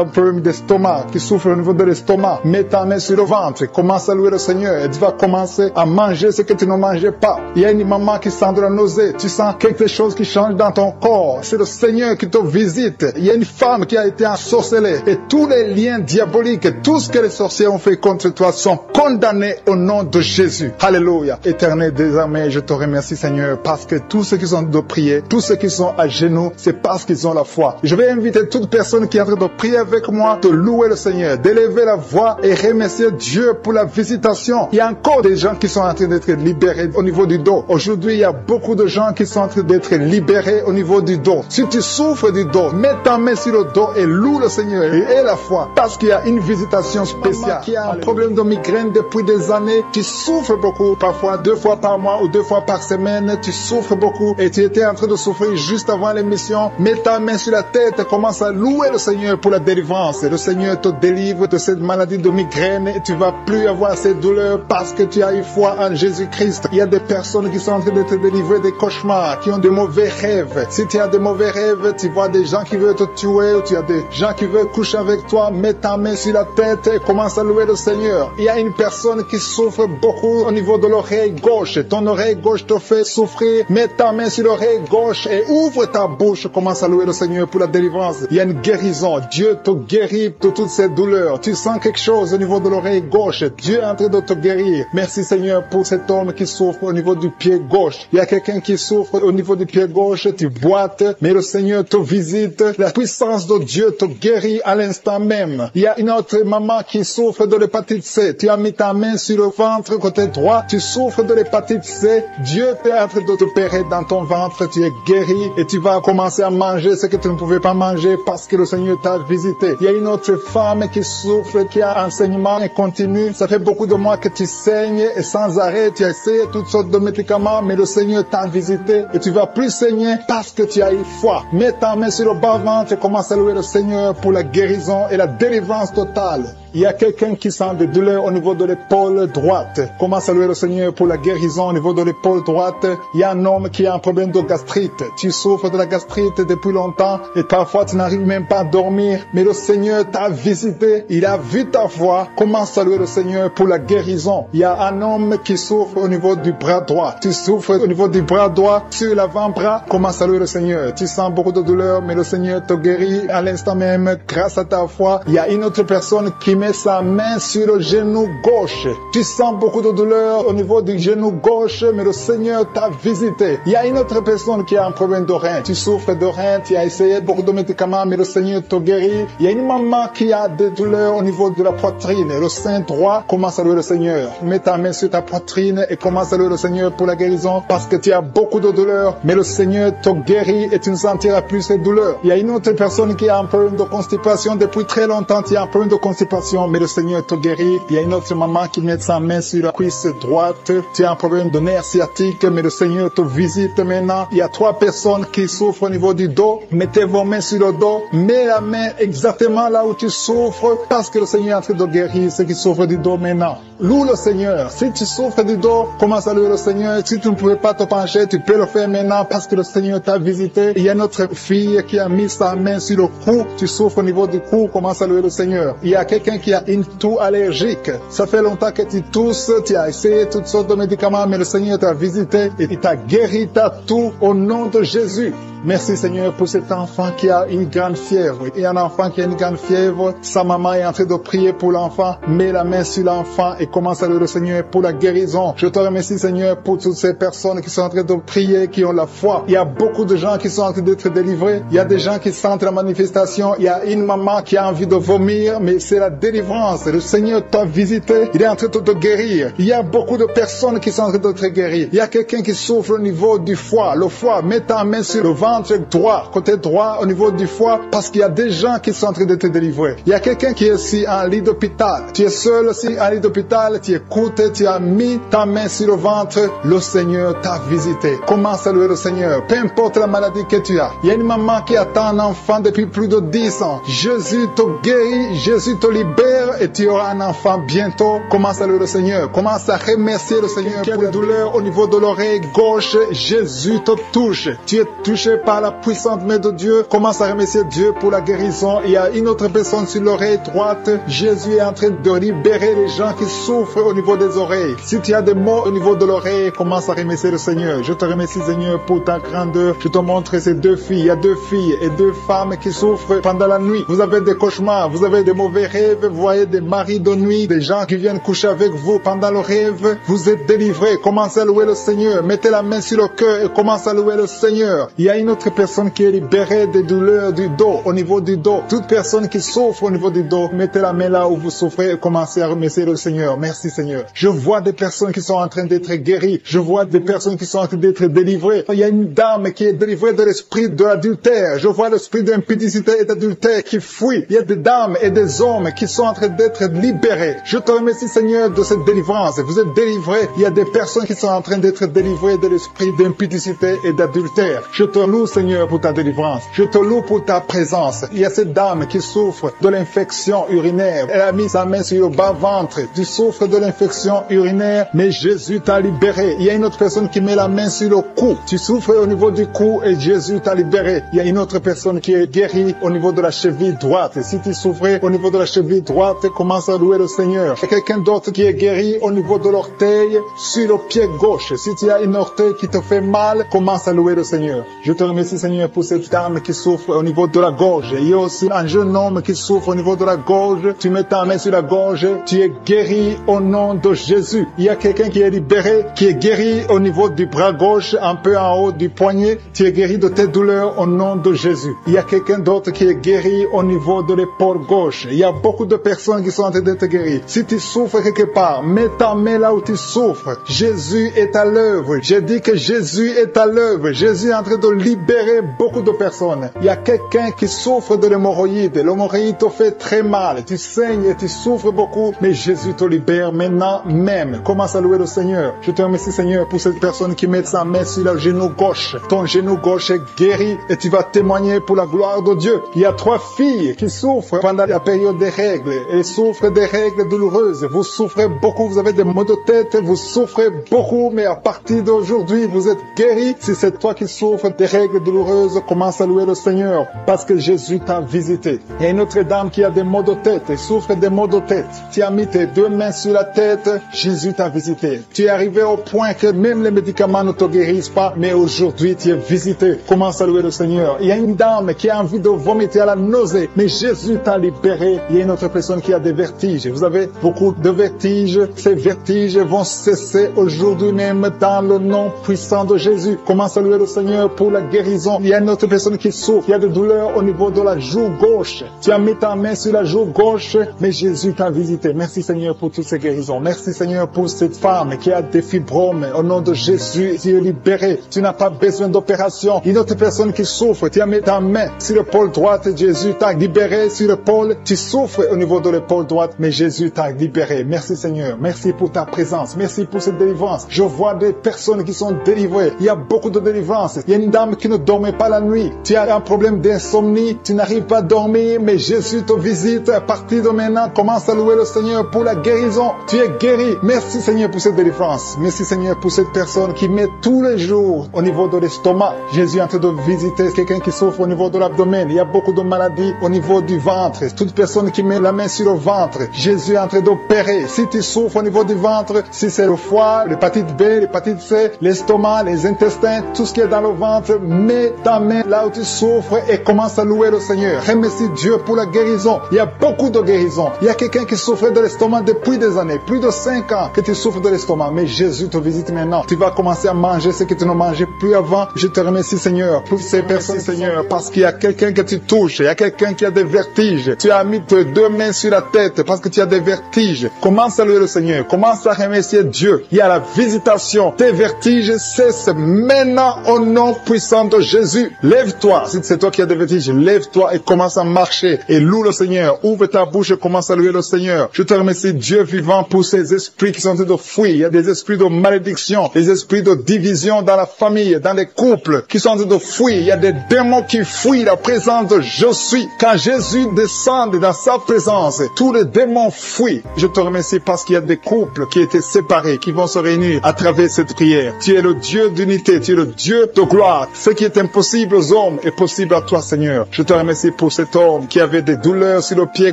un problème d'estomac, qui souffre au niveau de l'estomac. Mets ta main sur le ventre. Commence à louer le Seigneur. Et tu vas commencer à manger ce que tu ne mangeais pas. Il y a une maman qui sent de la nausée. Tu sens quelque chose qui change dans ton corps. C'est le Seigneur qui te visite. Il y a une femme qui a été ensorcelée. Et tous les liens diaboliques, tout ce que les sorciers ont fait contre toi sont condamnés au nom de Jésus. Alléluia. Éternel désormais, je te remercie Seigneur parce que tous ceux qui sont de prier, tous ceux qui sont à genoux, c'est parce qu'ils ont la foi. Je vais inviter toute personne qui est en train de prier avec moi de louer le Seigneur, d'élever la voix et remercier Dieu pour la visitation. Il y a encore des gens qui sont en train d'être libérés au niveau du dos. Aujourd'hui, il y a beaucoup de gens qui sont en train d'être libérés au niveau du dos. Si tu souffres du dos, mets ta main sur le dos et loue le Seigneur et aie la foi parce qu'il y a une visitation spéciale. Qui a un problème de migraine depuis des années, tu souffres beaucoup, parfois 2 fois par mois ou 2 fois par semaine, tu souffres beaucoup et tu étais en train de souffrir juste avant l'émission. Mets ta main sur la tête, commence à louer le Seigneur pour la délivrance. Le Seigneur te délivre de cette maladie de migraine et tu vas plus avoir ces douleurs parce que tu as eu foi en Jésus-Christ. Il y a des personnes qui sont en train de te délivrer des cauchemars, qui ont de mauvais rêves. Si tu as de mauvais rêves, tu vois des gens qui veulent te tuer ou tu as des gens qui veulent coucher avec toi, mets ta main sur la tête et commence à louer le Seigneur. Il y a une personne qui souffre beaucoup au niveau de l'oreille gauche. Ton oreille gauche te fait souffrir. Mets ta main sur l'oreille gauche et ouvre ta bouche. Commence à louer le Seigneur pour la délivrance. Il y a une guérison. Dieu te guérit de toutes ces douleurs. Tu sens quelque chose au niveau de l'oreille gauche. Dieu est en train de te guérir. Merci Seigneur pour cet homme qui souffre au niveau du pied gauche. Il y a quelqu'un qui souffre au niveau du pied gauche. Tu boites, mais le Seigneur te visite. La puissance de Dieu te guérit à l'instant même. Il y a une autre maman qui souffre de l'hépatite C. Tu as mis ta main sur le ventre côté droit. Tu souffres de l'hépatite C. Dieu est en train de t'opérer dans ton ventre. Tu es guéri et tu vas commencer à manger ce que tu ne pouvais pas manger parce que le Seigneur t'a visité. Il y a une autre femme qui souffre, qui a un saignement continu. Ça fait beaucoup de mois que tu saignes et sans arrêt, tu as essayé toutes sortes de médicaments, mais le Seigneur t'a visité et tu vas plus saigner parce que tu as eu foi. Mets ta main sur le bas-ventre et commence à louer le Seigneur pour la guérison et la délivrance totale. Il y a quelqu'un qui sent des douleurs au niveau de l'épaule droite. Commence à louer le Seigneur pour la guérison au niveau de l'épaule droite. Il y a un homme qui a un problème de gastrite. Tu souffres de la gastrite depuis longtemps et parfois tu n'arrives même pas à dormir. Mais le Seigneur t'a visité. Il a vu ta foi. Commence à louer le Seigneur pour la guérison. Il y a un homme qui souffre au niveau du bras droit. Tu souffres au niveau du bras droit, sur l'avant-bras. Commence à louer le Seigneur. Tu sens beaucoup de douleur, mais le Seigneur te guérit à l'instant même grâce à ta foi. Il y a une autre personne qui met sa main sur le genou gauche. Tu sens beaucoup de douleur au niveau du genou gauche, mais le Seigneur t'a visité. Il y a une autre personne qui a un problème de rein. Tu souffres de rein, tu as essayé beaucoup de médicaments, mais le Seigneur te guérit. Il y a une maman qui a des douleurs au niveau de la poitrine. Le sein droit, commence à louer le Seigneur. Mets ta main sur ta poitrine et commence à louer le Seigneur pour la guérison parce que tu as beaucoup de douleurs, mais le Seigneur te guérit et tu ne sentiras plus ces douleurs. Il y a une autre personne qui a un problème de constipation depuis très longtemps. Tu as un problème de constipation, mais le Seigneur te guérit. Il y a une autre maman qui met sa main sur la cuisse droite. Tu as un problème de nerf sciatique, mais le Seigneur te visite maintenant. Il y a 3 personnes qui souffrent au niveau du dos. Mettez vos mains sur le dos. Mets la main exactement là où tu souffres parce que le Seigneur est en train de guérir ceux qui souffrent du dos maintenant. Loue le Seigneur. Si tu souffres du dos, commence à louer le Seigneur. Si tu ne pouvais pas te pencher, tu peux le faire maintenant parce que le Seigneur t'a visité. Il y a notre fille qui a mis sa main sur le cou. Tu souffres au niveau du cou, commence à louer le Seigneur. Il y a quelqu'un qui a une toux allergique. Ça fait longtemps que tu tousses, tu as essayé toutes sortes de médicaments, mais le Seigneur t'a visité et il t'a guéri ta toux au nom de Jésus. Merci Seigneur pour cet enfant qui a une grande fièvre. Et un enfant qui a une grande fièvre, sa maman est en train de prier pour l'enfant. Mets la main sur l'enfant et commence à louer le Seigneur pour la guérison. Je te remercie Seigneur pour toutes ces personnes qui sont en train de prier, qui ont la foi. Il y a beaucoup de gens qui sont en train d'être délivrés. Il y a des gens qui sentent la manifestation. Il y a une maman qui a envie de vomir, mais c'est la délivrance. Le Seigneur t'a visité. Il est en train de te guérir. Il y a beaucoup de personnes qui sont en train de te guérir. Il y a quelqu'un qui souffre au niveau du foie. Le foie, mets ta main sur le ventre droit, côté droit, au niveau du foie, parce qu'il y a des gens qui sont en train de te délivrer. Il y a quelqu'un qui est aussi en lit d'hôpital. Tu es seul aussi en lit d'hôpital. Tu écoutes, tu as mis ta main sur le ventre. Le Seigneur t'a visité. Commence à louer le Seigneur. Peu importe la maladie que tu as. Il y a une maman qui attend un enfant depuis plus de 10 ans. Jésus te guérit, Jésus te libère et tu auras un enfant bientôt. Commence à louer le Seigneur. Commence à remercier le Seigneur pour la douleur au niveau de l'oreille gauche. Jésus te touche. Tu es touché par la puissante main de Dieu. Commence à remercier Dieu pour la guérison. Il y a une autre personne sur l'oreille droite. Jésus est en train de libérer les gens qui souffrent au niveau des oreilles. Si tu as des maux au niveau de l'oreille, commence à remercier le Seigneur. Je te remercie Seigneur pour ta grandeur. Je te montre ces deux filles. Il y a 2 filles et 2 femmes qui souffrent pendant la nuit. Vous avez des cauchemars, vous avez des mauvais rêves, vous voyez des maris de nuit, des gens qui viennent coucher avec vous pendant le rêve. Vous êtes délivrés. Commencez à louer le Seigneur. Mettez la main sur le cœur et commencez à louer le Seigneur. Il y a une autre personne qui est libérée des douleurs du dos, au niveau du dos. Toute personne qui souffre au niveau du dos, mettez la main là où vous souffrez et commencez à remercier le Seigneur. Merci Seigneur. Je vois des personnes qui sont en train d'être guéries. Je vois des personnes qui sont en train d'être délivrées. Il y a une dame qui est délivrée de l'esprit de l'adultère. Je vois l'esprit d'impudicité et d'adultère qui fuit. Il y a des dames et des hommes qui sont en train d'être libérés. Je te remercie Seigneur de cette délivrance. Vous êtes délivrés. Il y a des personnes qui sont en train d'être délivrées de l'esprit d'impudicité et d'adultère. Je te loue Seigneur pour ta délivrance. Je te loue pour ta présence. Il y a cette dame qui souffre de l'infection urinaire. Elle a mis sa main sur le bas-ventre. Tu souffres de l'infection urinaire, mais Jésus t'a libéré. Il y a une autre personne qui met la main sur le cou. Tu souffres au niveau du cou et Jésus t'a libéré. Il y a une autre personne qui est guérie au niveau de la cheville droite. Si tu souffrais au niveau de la cheville droite, commence à louer le Seigneur. Il y a quelqu'un d'autre qui est guéri au niveau de l'orteil sur le pied gauche. Si tu as une orteil qui te fait mal, commence à louer le Seigneur. Je te remercie Seigneur pour cette dame qui souffre au niveau de la gorge. Il y a aussi un jeune homme qui souffre au niveau de la gorge. Tu mets ta main sur la gorge. Tu es guéri au nom de Jésus. Il y a quelqu'un qui est libéré, qui est guéri au niveau du bras gauche, un peu en haut du poignet. Tu es guéri de tes douleurs au nom de Jésus. Il y a quelqu'un d'autre qui est guéri au niveau de l'épaule gauche. Il y a beaucoup de personnes qui sont en train d'être guéries. Si tu souffres quelque part, mets ta main là où tu souffres. Jésus est à l'œuvre. J'ai dit que Jésus est à l'œuvre. Jésus est en train de libérer beaucoup de personnes. Il y a quelqu'un qui souffre de l'hémorroïde. L'hémorroïde te fait très mal. Tu saignes et tu souffres beaucoup, mais Jésus te libère maintenant même. Commence à louer le Seigneur. Je te remercie Seigneur pour cette personne qui met sa main sur le genou gauche. Ton genou gauche est guéri et tu vas témoigner pour la gloire de Dieu. Il y a 3 filles qui souffrent pendant la période des règles. Elles souffrent des règles douloureuses. Vous souffrez beaucoup, vous avez des maux de tête, vous souffrez beaucoup, mais à partir d'aujourd'hui, vous êtes guéris. Si c'est toi qui souffres des règles douloureuses, commence à louer le Seigneur parce que Jésus t'a visité. Il y a une autre dame qui a des maux de tête et souffre des maux de tête. Tu as mis tes 2 mains sur la tête, Jésus t'a visité. Tu es arrivé au point que même les médicaments ne te guérissent pas, mais aujourd'hui tu es visité. Commence à louer le Seigneur. Il y a une dame qui a envie de vomiter à la nausée, mais Jésus t'a libéré. Il y a une autre personne qui a des vertiges. Vous avez beaucoup de vertiges. Ces vertiges vont cesser aujourd'hui même dans le nom puissant de Jésus. Commence à louer le Seigneur pour la guérison. Il y a une autre personne qui souffre. Il y a des douleurs au niveau de la joue gauche. Tu as mis ta main sur la joue gauche, mais Jésus t'a visité. Merci Seigneur pour toutes ces guérisons. Merci Seigneur pour cette femme qui a des fibromes. Au nom de Jésus, tu es libéré. Tu n'as pas besoin d'opération. Une autre personne qui souffre, tu as mis ta main sur l'épaule droite, Jésus t'a libéré sur l'épaule. Tu souffres au niveau de l'épaule droite, mais Jésus t'a libéré. Merci Seigneur. Merci pour ta présence. Merci pour cette délivrance. Je vois des personnes qui sont délivrées. Il y a beaucoup de délivrance. Il y a une dame qui ne dormait pas la nuit. Tu as un problème d'insomnie. Tu n'arrives pas à dormir, mais Jésus te visite. À partir de maintenant, commence à louer le Seigneur pour la guérison. Tu es guéri. Merci Seigneur pour cette délivrance. Merci Seigneur pour cette personne qui met tous les jours au niveau de l'estomac. Jésus est en train de visiter quelqu'un qui souffre au niveau de l'abdomen. Il y a beaucoup de maladies au niveau du ventre. Toute personne qui met la main sur le ventre, Jésus est en train d'opérer. Si tu souffres au niveau du ventre, si c'est le foie, l'hépatite B, l'hépatite C, l'estomac, les intestins, tout ce qui est dans le ventre, mets ta main là où tu souffres et commence à louer le Seigneur. Remercie Dieu pour la guérison. Il y a beaucoup de guérisons. Il y a quelqu'un qui souffrait de l'estomac depuis des années, plus de 5 ans que tu souffres de l'estomac. Mais Jésus te visite maintenant. Tu vas commencer à manger ce que tu ne mangeais plus avant. Je te remercie, Seigneur, pour ces personnes, Seigneur, parce qu'il y a quelqu'un que tu touches. Il y a quelqu'un qui a des vertiges. Tu as mis tes 2 mains sur la tête parce que tu as des vertiges. Commence à louer le Seigneur. Commence à remercier Dieu. Il y a la visitation. Tes vertiges cessent maintenant au nom puissant de Jésus. Lève-toi. Si c'est toi qui as des vertiges, lève-toi et commence à marcher. Et loue le Seigneur. Ouvre ta bouche et commence à louer le Seigneur. Je te remercie, Dieu vivant, pour ces esprits qui sont en train de fuir. Il y a des esprits de malédiction, des esprits de division dans la famille, dans les couples qui sont en train de fuir. Il y a des démons qui fuient la présence de je suis. Quand Jésus descend dans sa présence, tous les démons fuient. Je te remercie parce qu'il y a des couples qui étaient séparés, qui vont se réunir à travers cette prière. Tu es le Dieu d'unité, tu es le Dieu de gloire. Ce qui est impossible aux hommes est possible à toi, Seigneur. Je te remercie pour cet homme qui avait des douleurs sur le pied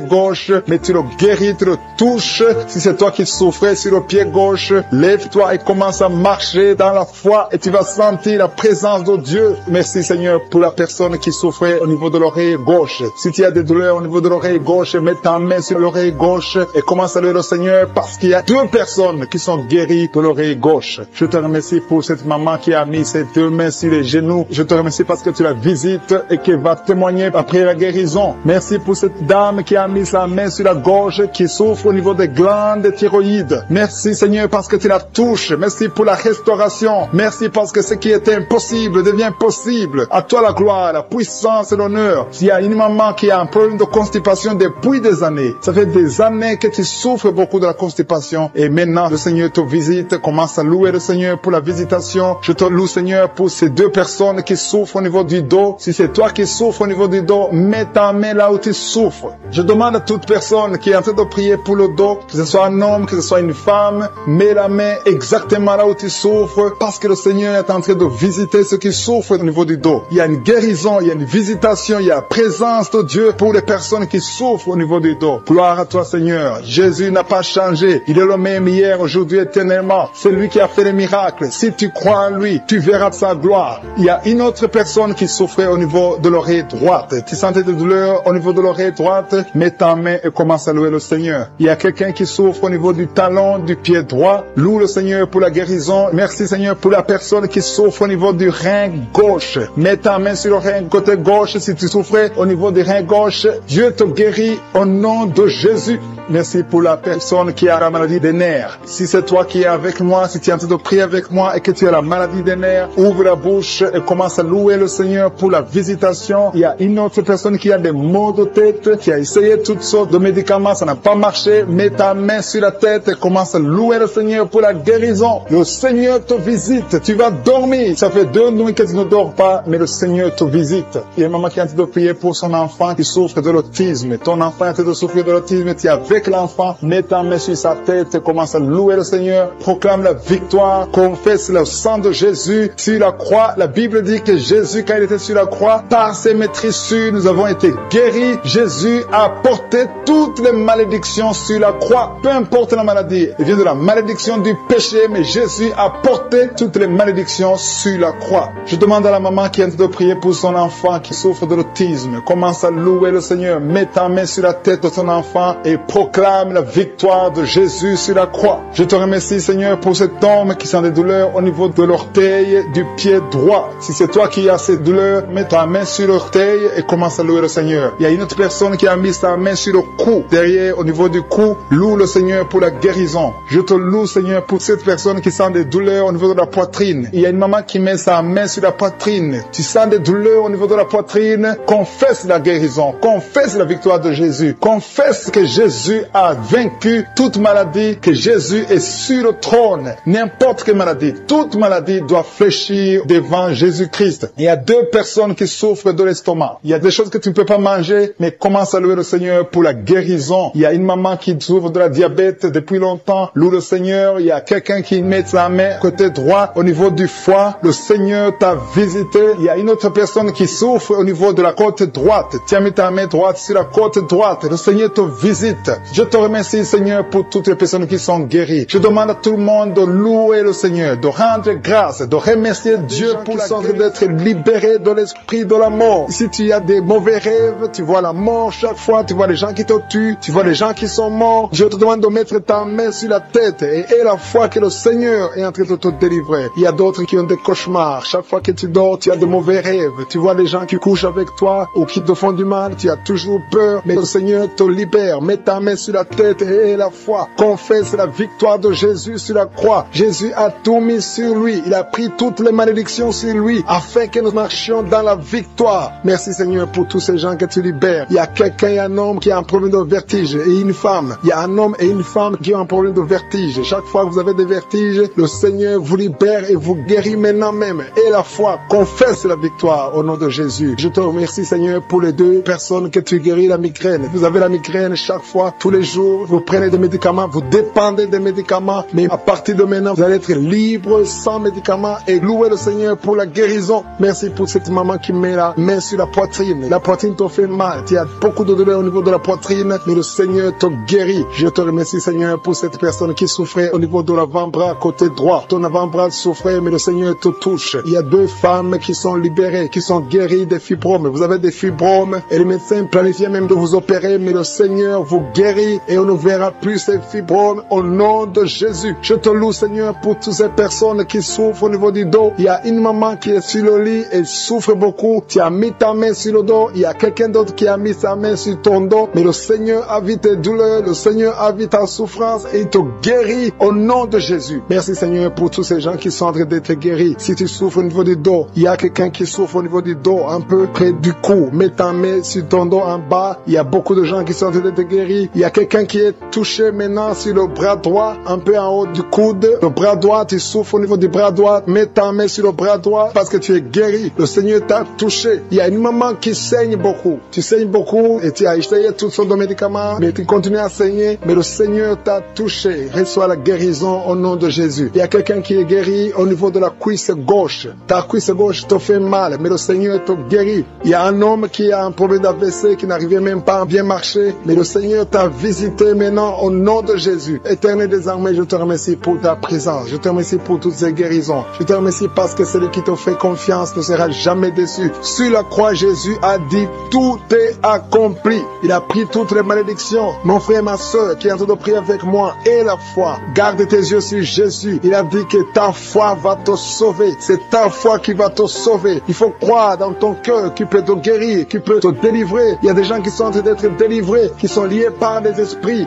gauche, mais tu le guéris, tu le touches. Si c'est toi qui souffrais sur le pied gauche, lève-toi et commence à marcher dans la foi et tu vas sentir la présence de Dieu. Merci, Seigneur, pour la personne qui souffrait au niveau de l'oreille gauche. Si tu as des douleurs au niveau de l'oreille gauche, mets ta main sur l'oreille gauche et commence à louer le Seigneur parce qu'il y a 2 personnes qui sont guéries de l'oreille gauche. Je te remercie pour cette maman qui a mis ses 2 mains sur les genoux. Je te remercie parce que tu la visites et qu'elle va témoigner après la guérison. Merci pour cette dame qui a mis sa main sur la gorge, qui souffre au niveau des glandes thyroïdes. Merci, Seigneur, parce que tu la touches. Merci pour la restauration. Merci parce que ce qui était impossible devient possible. À toi la gloire, la puissance et l'honneur. S'il y a une maman qui a un problème de constipation depuis des années, ça fait des années que tu souffres beaucoup de la constipation et maintenant le Seigneur te visite. Commence à louer le Seigneur pour la visitation. Je te loue, Seigneur, pour ces 2 personnes qui souffrent au niveau du dos. Si c'est toi qui souffres au niveau du dos, mets ta main là où tu souffres. Je demande à toute personne qui est en train de prier pour le dos, que ce soit un homme, que ce soit une femme, mets la main exactement là où tu souffres parce que le Seigneur est en train de visiter ceux qui souffrent au niveau du dos. Il y a une guérison, il y a une visitation, il y a la présence de Dieu pour les personnes qui souffrent au niveau du dos. Gloire à toi, Seigneur. Jésus n'a pas changé. Il est le même hier, aujourd'hui, éternellement. C'est lui qui a fait les miracles. Si tu crois en lui, tu verras sa gloire. Il y a une autre personne qui souffrait au niveau de l'oreille droite. Tu sentais des douleurs au niveau de l'oreille droite, mets ta main et commence à louer le Seigneur. Il y a quelqu'un qui souffre au niveau du talon du pied droit. Loue le Seigneur pour la guérison. Merci, Seigneur, pour la personne qui souffre au niveau du rein gauche. Mets ta main sur le rein côté gauche. Si tu souffrais au niveau du rein gauche, Dieu te guérit au nom de Jésus. Merci pour la personne qui a la maladie des nerfs. Si c'est toi qui es avec moi, si tu es en train de prier avec moi et que tu as la maladie des nerfs, ouvre la bouche et commence à louer le Seigneur pour la visitation. Il y a une autre personne qui a des maux de tête, qui a essayé toutes sortes de médicaments, ça n'a pas marché. Mets ta main sur la tête et commence à louer le Seigneur pour la guérison. Le Seigneur te visite. Tu vas dormir. Ça fait 2 nuits que tu ne dors pas, mais le Seigneur te visite. Il y a une maman qui est en train de prier pour son enfant qui souffre de l'autisme. Ton enfant est en train de souffrir de l'autisme. Tu es avec l'enfant. Mets ta main sur sa tête et commence à louer le Seigneur. Proclame la victoire. Confesse le sang de Jésus sur la croix. La Bible dit que Jésus, quand il était sur la croix, par ses maîtrissures, nous avons été guéris. Jésus a porté toutes les malédictions sur la croix. Peu importe la maladie. Il vient de la malédiction du péché, mais Jésus a porté toutes les malédictions sur la croix. Je demande à la maman qui est en train de prier pour son enfant qui souffre de l'autisme. Commence à louer le Seigneur. Mets ta main sur la tête de ton enfant et proclame la victoire de Jésus sur la croix. Je te remercie, Seigneur, pour cet homme qui sent des douleurs au niveau de l'orteil du pied droit. Si c'est toi qui as ces douleurs, mets ta main sur l'orteil et commence à louer le Seigneur. Il y a une autre personne qui a mis sa main sur le cou, derrière, au niveau du cou. Loue le Seigneur pour la guérison. Je te loue, Seigneur, pour cette personne qui sent des douleurs au niveau de la poitrine. Il y a une maman qui met sa main sur la poitrine. Tu sens des douleurs au niveau de la poitrine. Confesse la guérison. Confesse la victoire de Jésus. Confesse que Jésus a vaincu toute maladie, que Jésus est sur le trône. N'importe quelle maladie, toute maladie doit fléchir devant Jésus-Christ. Il y a 2 personnes qui souffrent de l'estomac. Il y a des choses que tu ne peux pas manger, mais commence à louer le Seigneur pour la guérison. Il y a une maman qui souffre de la diabète depuis longtemps. Loue le Seigneur. Il y a quelqu'un qui met sa main côté droit au niveau du foie. Le Seigneur t'a visité. Il y a une autre personne qui souffre au niveau de la côte droite. Tu as mis ta main droite sur la côte droite. Le Seigneur te visite. Je te remercie, Seigneur, pour toutes les personnes qui sont guéries. Je demande à tout le monde de louer le Seigneur, de rendre grâce, de remercier Dieu pour son d'être libéré de l'esprit de la mort. Si tu as des mauvais rêves, tu vois la mort chaque fois, tu vois les gens qui te tuent, tu vois les gens qui sont morts. Je te demande de mettre ta main sur la tête et la foi que le Seigneur est en train de te délivrer. Il y a d'autres qui ont des cauchemars. Chaque fois que tu dors, tu as de mauvais rêves. Tu vois les gens qui couchent avec toi ou qui te font du mal, tu as toujours peur, mais le Seigneur te libère. Mets ta main sur la tête et la foi. Confesse la victoire de Jésus sur la croix. Jésus a tout mis sur lui. Il a pris toutes les malédictions sur lui afin que nous marchions dans la victoire. Merci Seigneur pour tous ces gens que tu libères. Il y a quelqu'un et un homme qui a un problème de vertige et une femme. Il y a un homme et une femme qui ont un problème de vertige. Chaque fois que vous avez des vertiges, le Seigneur vous libère et vous guérit maintenant même. Et la foi confesse la victoire au nom de Jésus. Je te remercie Seigneur pour les deux personnes que tu guéris la migraine. Vous avez la migraine chaque fois, tous les jours, vous prenez des médicaments, vous dépendez des médicaments, mais à partir de maintenant, vous allez être libre sans médicaments et louer le Seigneur pour la guérison. Merci pour cette maman qui met la main sur la poitrine. La poitrine te fait mal, tu as beaucoup de douleur au niveau de la poitrine, mais le Seigneur te guérit. Je te remercie Seigneur pour cette personne qui souffrait au niveau de l'avant-bras côté droit. Ton avant-bras souffrait, mais le Seigneur te touche. Il y a deux femmes qui sont libérées, qui sont guéries des fibromes. Vous avez des fibromes et les médecins planifiaient même de vous opérer, mais le Seigneur vous guérit et on ne verra plus ces fibromes au nom de Jésus. Je te loue Seigneur pour toutes ces personnes qui souffrent au niveau du dos. Il y a une maman qui est sur le lit et souffre beaucoup. Tu as mis ta main sur le dos. Il y a quelqu'un d'autre qui a mis sa main sur ton dos. Mais le Seigneur a vu tes douleurs. Le Seigneur a vu ta souffrance et il te guérit au nom de Jésus. Merci Seigneur pour tous ces gens qui sont en train d'être guéris. Si tu souffres au niveau du dos, il y a quelqu'un qui souffre au niveau du dos, un peu près du cou. Mets ta main sur ton dos en bas. Il y a beaucoup de gens qui sont en train d'être guéris. Il y a quelqu'un qui est touché maintenant sur le bras droit, un peu en haut du coude. Le bras droit, tu souffres au niveau du bras droit. Mets ta main sur le bras droit parce que tu es guéri. Le Seigneur t'a touché. Il y a une maman qui saigne beaucoup. Tu saignes beaucoup et tu as essayé toutes sortes de médicaments, mais tu continues à saigner. Mais le Seigneur t'a touché. Reçois la guérison au nom de Jésus. Il y a quelqu'un qui est guéri au niveau de la cuisse gauche. Ta cuisse gauche te fait mal, mais le Seigneur te guérit. Il y a un homme qui a un problème d'AVC, qui n'arrivait même pas à bien marcher, mais le Seigneur t'a visité maintenant au nom de Jésus. Éternel des armées, je te remercie pour ta présence. Je te remercie pour toutes ces guérisons. Je te remercie parce que celui qui te fait confiance ne sera jamais déçu. Sur la croix, Jésus a dit, tout est accompli. Il a pris toutes les malédictions. Mon frère et ma soeur qui est en train de prier avec moi, et la foi. Garde tes yeux sur Jésus. Il a dit que ta foi va te sauver. C'est ta foi qui va te sauver. Il faut croire dans ton cœur qu'il peut te guérir, qu'il peut te délivrer. Il y a des gens qui sont en train d'être délivrés, qui sont liés par des esprits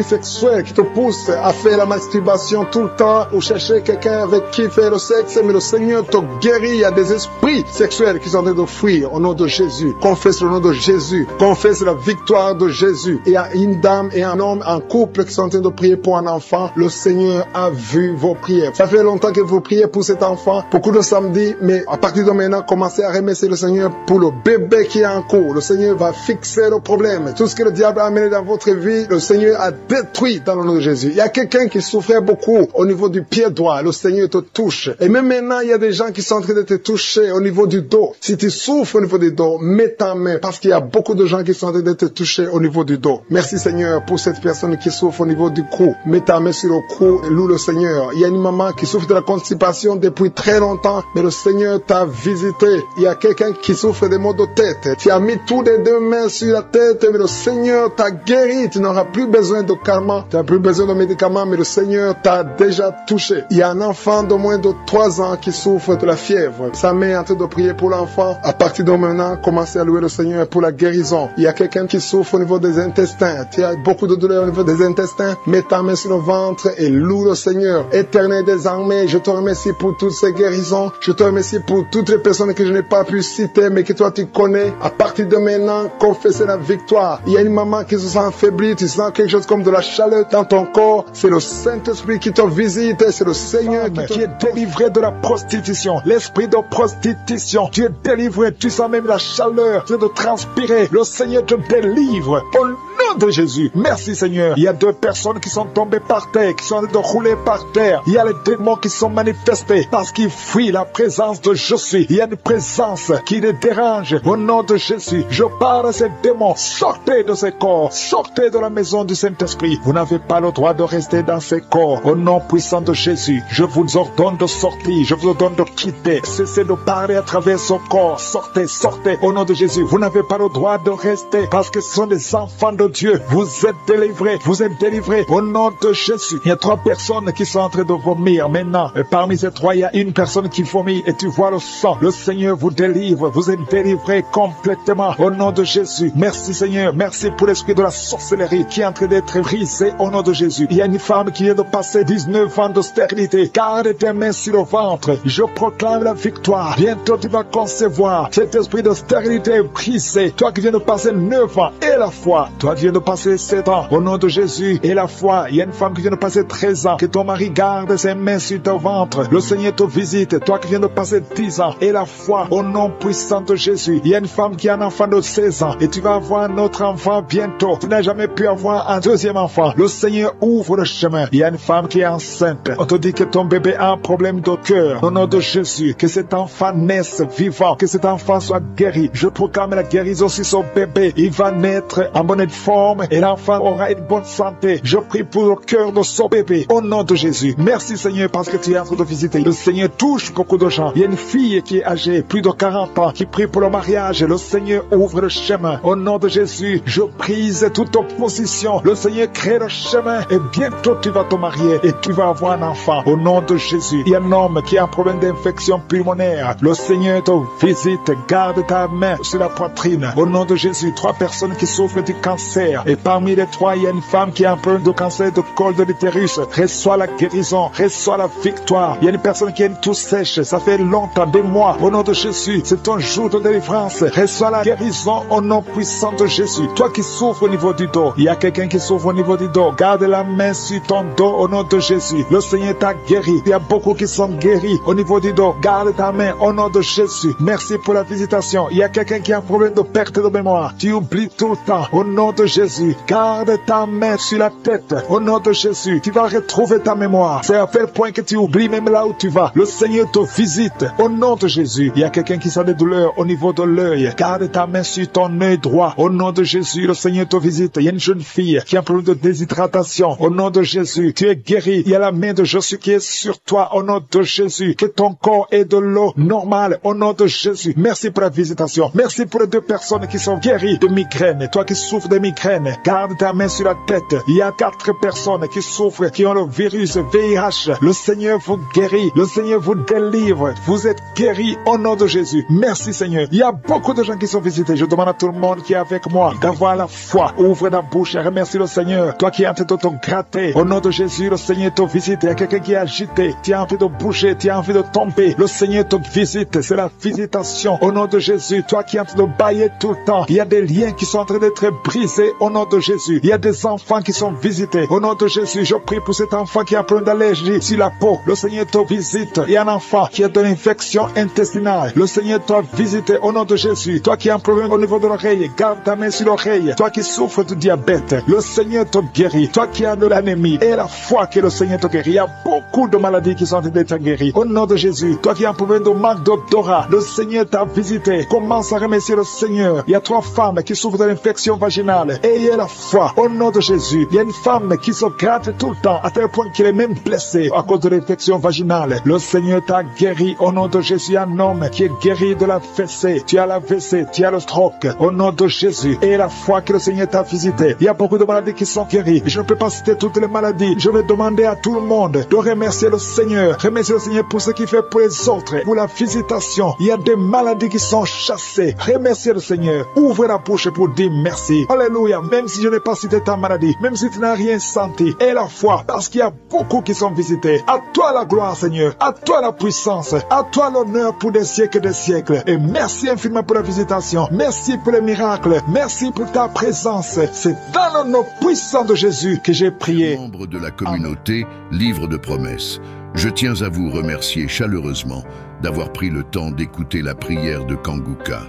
sexuels qui te poussent à faire la masturbation tout le temps ou chercher quelqu'un avec qui faire le sexe, mais le Seigneur te guérit. Il y a des esprits sexuels qui sont en train de fuir au nom de Jésus. Confesse le nom de Jésus. Confesse la victoire de Jésus. Il y a une dame et un homme, un couple qui sont en train de prier pour un enfant. Le Seigneur a vu vos prières. Ça fait longtemps que vous priez pour cet enfant. Beaucoup de samedis, mais à partir de maintenant, commencez à remercier le Seigneur pour le bébé qui est en cours. Le Seigneur va fixer le problème. Tout ce que le diable a amené dans votre vie, le Seigneur a détruit dans le nom de Jésus. Il y a quelqu'un qui souffrait beaucoup au niveau du pied droit. Le Seigneur te touche. Et même maintenant, il y a des gens qui sont en train de te toucher au niveau du dos. Si tu souffres au niveau du dos, mets ta main parce qu'il y a beaucoup de gens qui sont en train de te toucher au niveau du dos. Merci Seigneur pour cette personne qui souffre au niveau du cou. Mets ta main sur le cou et loue le Seigneur. Il y a une maman qui souffre de la constipation depuis très longtemps, mais le Seigneur t'a visité. Il y a quelqu'un qui souffre des maux de tête. Tu as mis toutes les deux mains sur la tête, mais le Seigneur t'a guéri. Tu n'auras plus besoin de calmants, tu n'as plus besoin de médicaments, mais le Seigneur t'a déjà touché. Il y a un enfant de moins de 3 ans qui souffre de la fièvre. Sa mère est en train de prier pour l'enfant. À partir de maintenant, commencez à louer le Seigneur pour la guérison. Il y a quelqu'un qui souffre au niveau des intestins. Tu as beaucoup de douleur au niveau des intestins. Mets ta main sur le ventre et loue le Seigneur. Éternel des armées, je te remercie pour toutes ces guérisons. Je te remercie pour toutes les personnes que je n'ai pas pu citer, mais que toi tu connais. À partir de maintenant, confessez la victoire. Il y a une maman qui se sent affaiblie. Tu sens quelque chose comme de la chaleur dans ton corps. C'est le Saint-Esprit qui te visite. C'est le Seigneur qui est délivré de la prostitution. L'esprit de prostitution. Tu es délivré. Tu sens même la chaleur. Tu es de transpirer. Le Seigneur te délivre. Au nom nom de Jésus. Merci Seigneur. Il y a 2 personnes qui sont tombées par terre, qui sont en train de rouler par terre. Il y a les démons qui sont manifestés parce qu'ils fuient la présence de Jésus. Il y a une présence qui les dérange. Au nom de Jésus, je parle à ces démons. Sortez de ces corps. Sortez de la maison du Saint-Esprit. Vous n'avez pas le droit de rester dans ces corps. Au nom puissant de Jésus, je vous ordonne de sortir. Je vous ordonne de quitter. Cessez de parler à travers son corps. Sortez, sortez. Au nom de Jésus, vous n'avez pas le droit de rester parce que ce sont des enfants de Dieu. Vous êtes délivrés. Vous êtes délivrés. Au nom de Jésus. Il y a 3 personnes qui sont en train de vomir maintenant. Et parmi ces 3, il y a une personne qui vomit et tu vois le sang. Le Seigneur vous délivre. Vous êtes délivrés complètement. Au nom de Jésus. Merci Seigneur. Merci pour l'esprit de la sorcellerie qui est en train d'être brisé au nom de Jésus. Il y a une femme qui vient de passer 19 ans de stérilité. Garde tes mains sur le ventre. Je proclame la victoire. Bientôt tu vas concevoir. Cet esprit de stérilité est brisé. Toi qui viens de passer 9 ans et la foi. Toi qui viens de passer 7 ans au nom de Jésus et la foi. Il y a une femme qui vient de passer 13 ans. Que ton mari garde ses mains sur ton ventre. Le Seigneur te visite. Toi qui viens de passer 10 ans et la foi au nom puissant de Jésus. Il y a une femme qui a un enfant de 16 ans et tu vas avoir un autre enfant bientôt. Tu n'as jamais pu avoir un deuxième enfant. Le Seigneur ouvre le chemin. Il y a une femme qui est enceinte. On te dit que ton bébé a un problème de cœur. Au nom de Jésus, que cet enfant naisse vivant, que cet enfant soit guéri. Je proclame la guérison sur son bébé. Il va naître en bonne forme et l'enfant aura une bonne santé. Je prie pour le cœur de son bébé. Au nom de Jésus. Merci Seigneur parce que tu es en train de visiter. Le Seigneur touche beaucoup de gens. Il y a une fille qui est âgée, plus de 40 ans, qui prie pour le mariage. Le Seigneur ouvre le chemin. Au nom de Jésus, je brise toute opposition. Le Seigneur crée le chemin et bientôt tu vas te marier et tu vas avoir un enfant. Au nom de Jésus, il y a un homme qui a un problème d'infection pulmonaire. Le Seigneur te visite. Garde ta main sur la poitrine. Au nom de Jésus, 3 personnes qui souffrent du cancer. Et parmi les 3, il y a une femme qui a un problème de cancer de col de l'utérus. Reçois la guérison. Reçois la victoire. Il y a une personne qui a une toux sèche. Ça fait longtemps, des mois. Au nom de Jésus, c'est ton jour de délivrance. Reçois la guérison au nom puissant de Jésus. Toi qui souffres au niveau du dos, il y a quelqu'un qui souffre au niveau du dos. Garde la main sur ton dos au nom de Jésus. Le Seigneur t'a guéri. Il y a beaucoup qui sont guéris au niveau du dos. Garde ta main au nom de Jésus. Merci pour la visitation. Il y a quelqu'un qui a un problème de perte de mémoire. Tu oublies tout le temps. Au nom de Jésus, garde ta main sur la tête. Au nom de Jésus, tu vas retrouver ta mémoire. C'est à tel point que tu oublies même là où tu vas. Le Seigneur te visite. Au nom de Jésus, il y a quelqu'un qui sent des douleurs au niveau de l'œil. Garde ta main sur ton œil droit. Au nom de Jésus, le Seigneur te visite. Il y a une jeune fille qui a un problème de déshydratation. Au nom de Jésus, tu es guéri. Il y a la main de Jésus qui est sur toi. Au nom de Jésus, que ton corps ait de l'eau normale. Au nom de Jésus, merci pour la visitation. Merci pour les 2 personnes qui sont guéries de migraine. Toi qui souffres de migraine, garde ta main sur la tête. Il y a 4 personnes qui souffrent, qui ont le virus VIH. Le Seigneur vous guérit. Le Seigneur vous délivre. Vous êtes guéris au nom de Jésus. Merci Seigneur. Il y a beaucoup de gens qui sont visités. Je demande à tout le monde qui est avec moi d'avoir la foi. Ouvre la bouche et remercie le Seigneur. Toi qui es en train de te gratter, au nom de Jésus, le Seigneur te visite. Il y a quelqu'un qui est agité. Tu as envie de bouger, tu as envie de tomber. Le Seigneur te visite. C'est la visitation. Au nom de Jésus, toi qui es en train de bailler tout le temps. Il y a des liens qui sont en train d'être brisés au nom de Jésus. Il y a des enfants qui sont visités. Au nom de Jésus, je prie pour cet enfant qui a un problème d'allergie sur la peau. Le Seigneur te visite. Il y a un enfant qui a de l'infection intestinale. Le Seigneur t'a visité au nom de Jésus. Toi qui as un problème au niveau de l'oreille, garde ta main sur l'oreille. Toi qui souffres de diabète, le Seigneur te guérit. Toi qui as de l'anémie et la foi que le Seigneur te guérit. Il y a beaucoup de maladies qui sont en train d'être guéries. Au nom de Jésus, toi qui as un problème de manque d'odorat, le Seigneur t'a visité. Commence à remercier le Seigneur. Il y a 3 femmes qui souffrent de l'infection vaginale. Ayez la foi au nom de Jésus. Il y a une femme qui se gratte tout le temps à tel point qu'il est même blessé à cause de l'infection vaginale. Le Seigneur t'a guéri au nom de Jésus. Un homme qui est guéri de la fessée. Tu as la fessée, tu as le stroke. Au nom de Jésus. Et la foi que le Seigneur t'a visité. Il y a beaucoup de maladies qui sont guéries. Je ne peux pas citer toutes les maladies. Je vais demander à tout le monde de remercier le Seigneur. Remercier le Seigneur pour ce qu'il fait pour les autres. Pour la visitation. Il y a des maladies qui sont chassées. Remerciez le Seigneur. Ouvre la bouche pour dire merci. Alléluia. Même si je n'ai pas cité ta maladie. Même si tu n'as rien senti. Et la foi. Parce qu'il y a beaucoup qui sont visités. À toi la gloire, Seigneur. À toi la puissance. À toi l'honneur pour des siècles et des siècles. Et merci infiniment pour la visitation. Merci pour les miracles. Merci pour ta présence. C'est dans le nom puissant de Jésus que j'ai prié. Membres de la communauté Livre de Promesses, je tiens à vous remercier chaleureusement d'avoir pris le temps d'écouter la prière de Kanguka.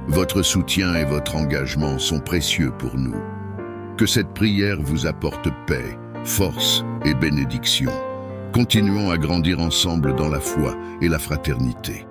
Votre soutien et votre engagement sont précieux pour nous. Que cette prière vous apporte paix, force et bénédiction. Continuons à grandir ensemble dans la foi et la fraternité.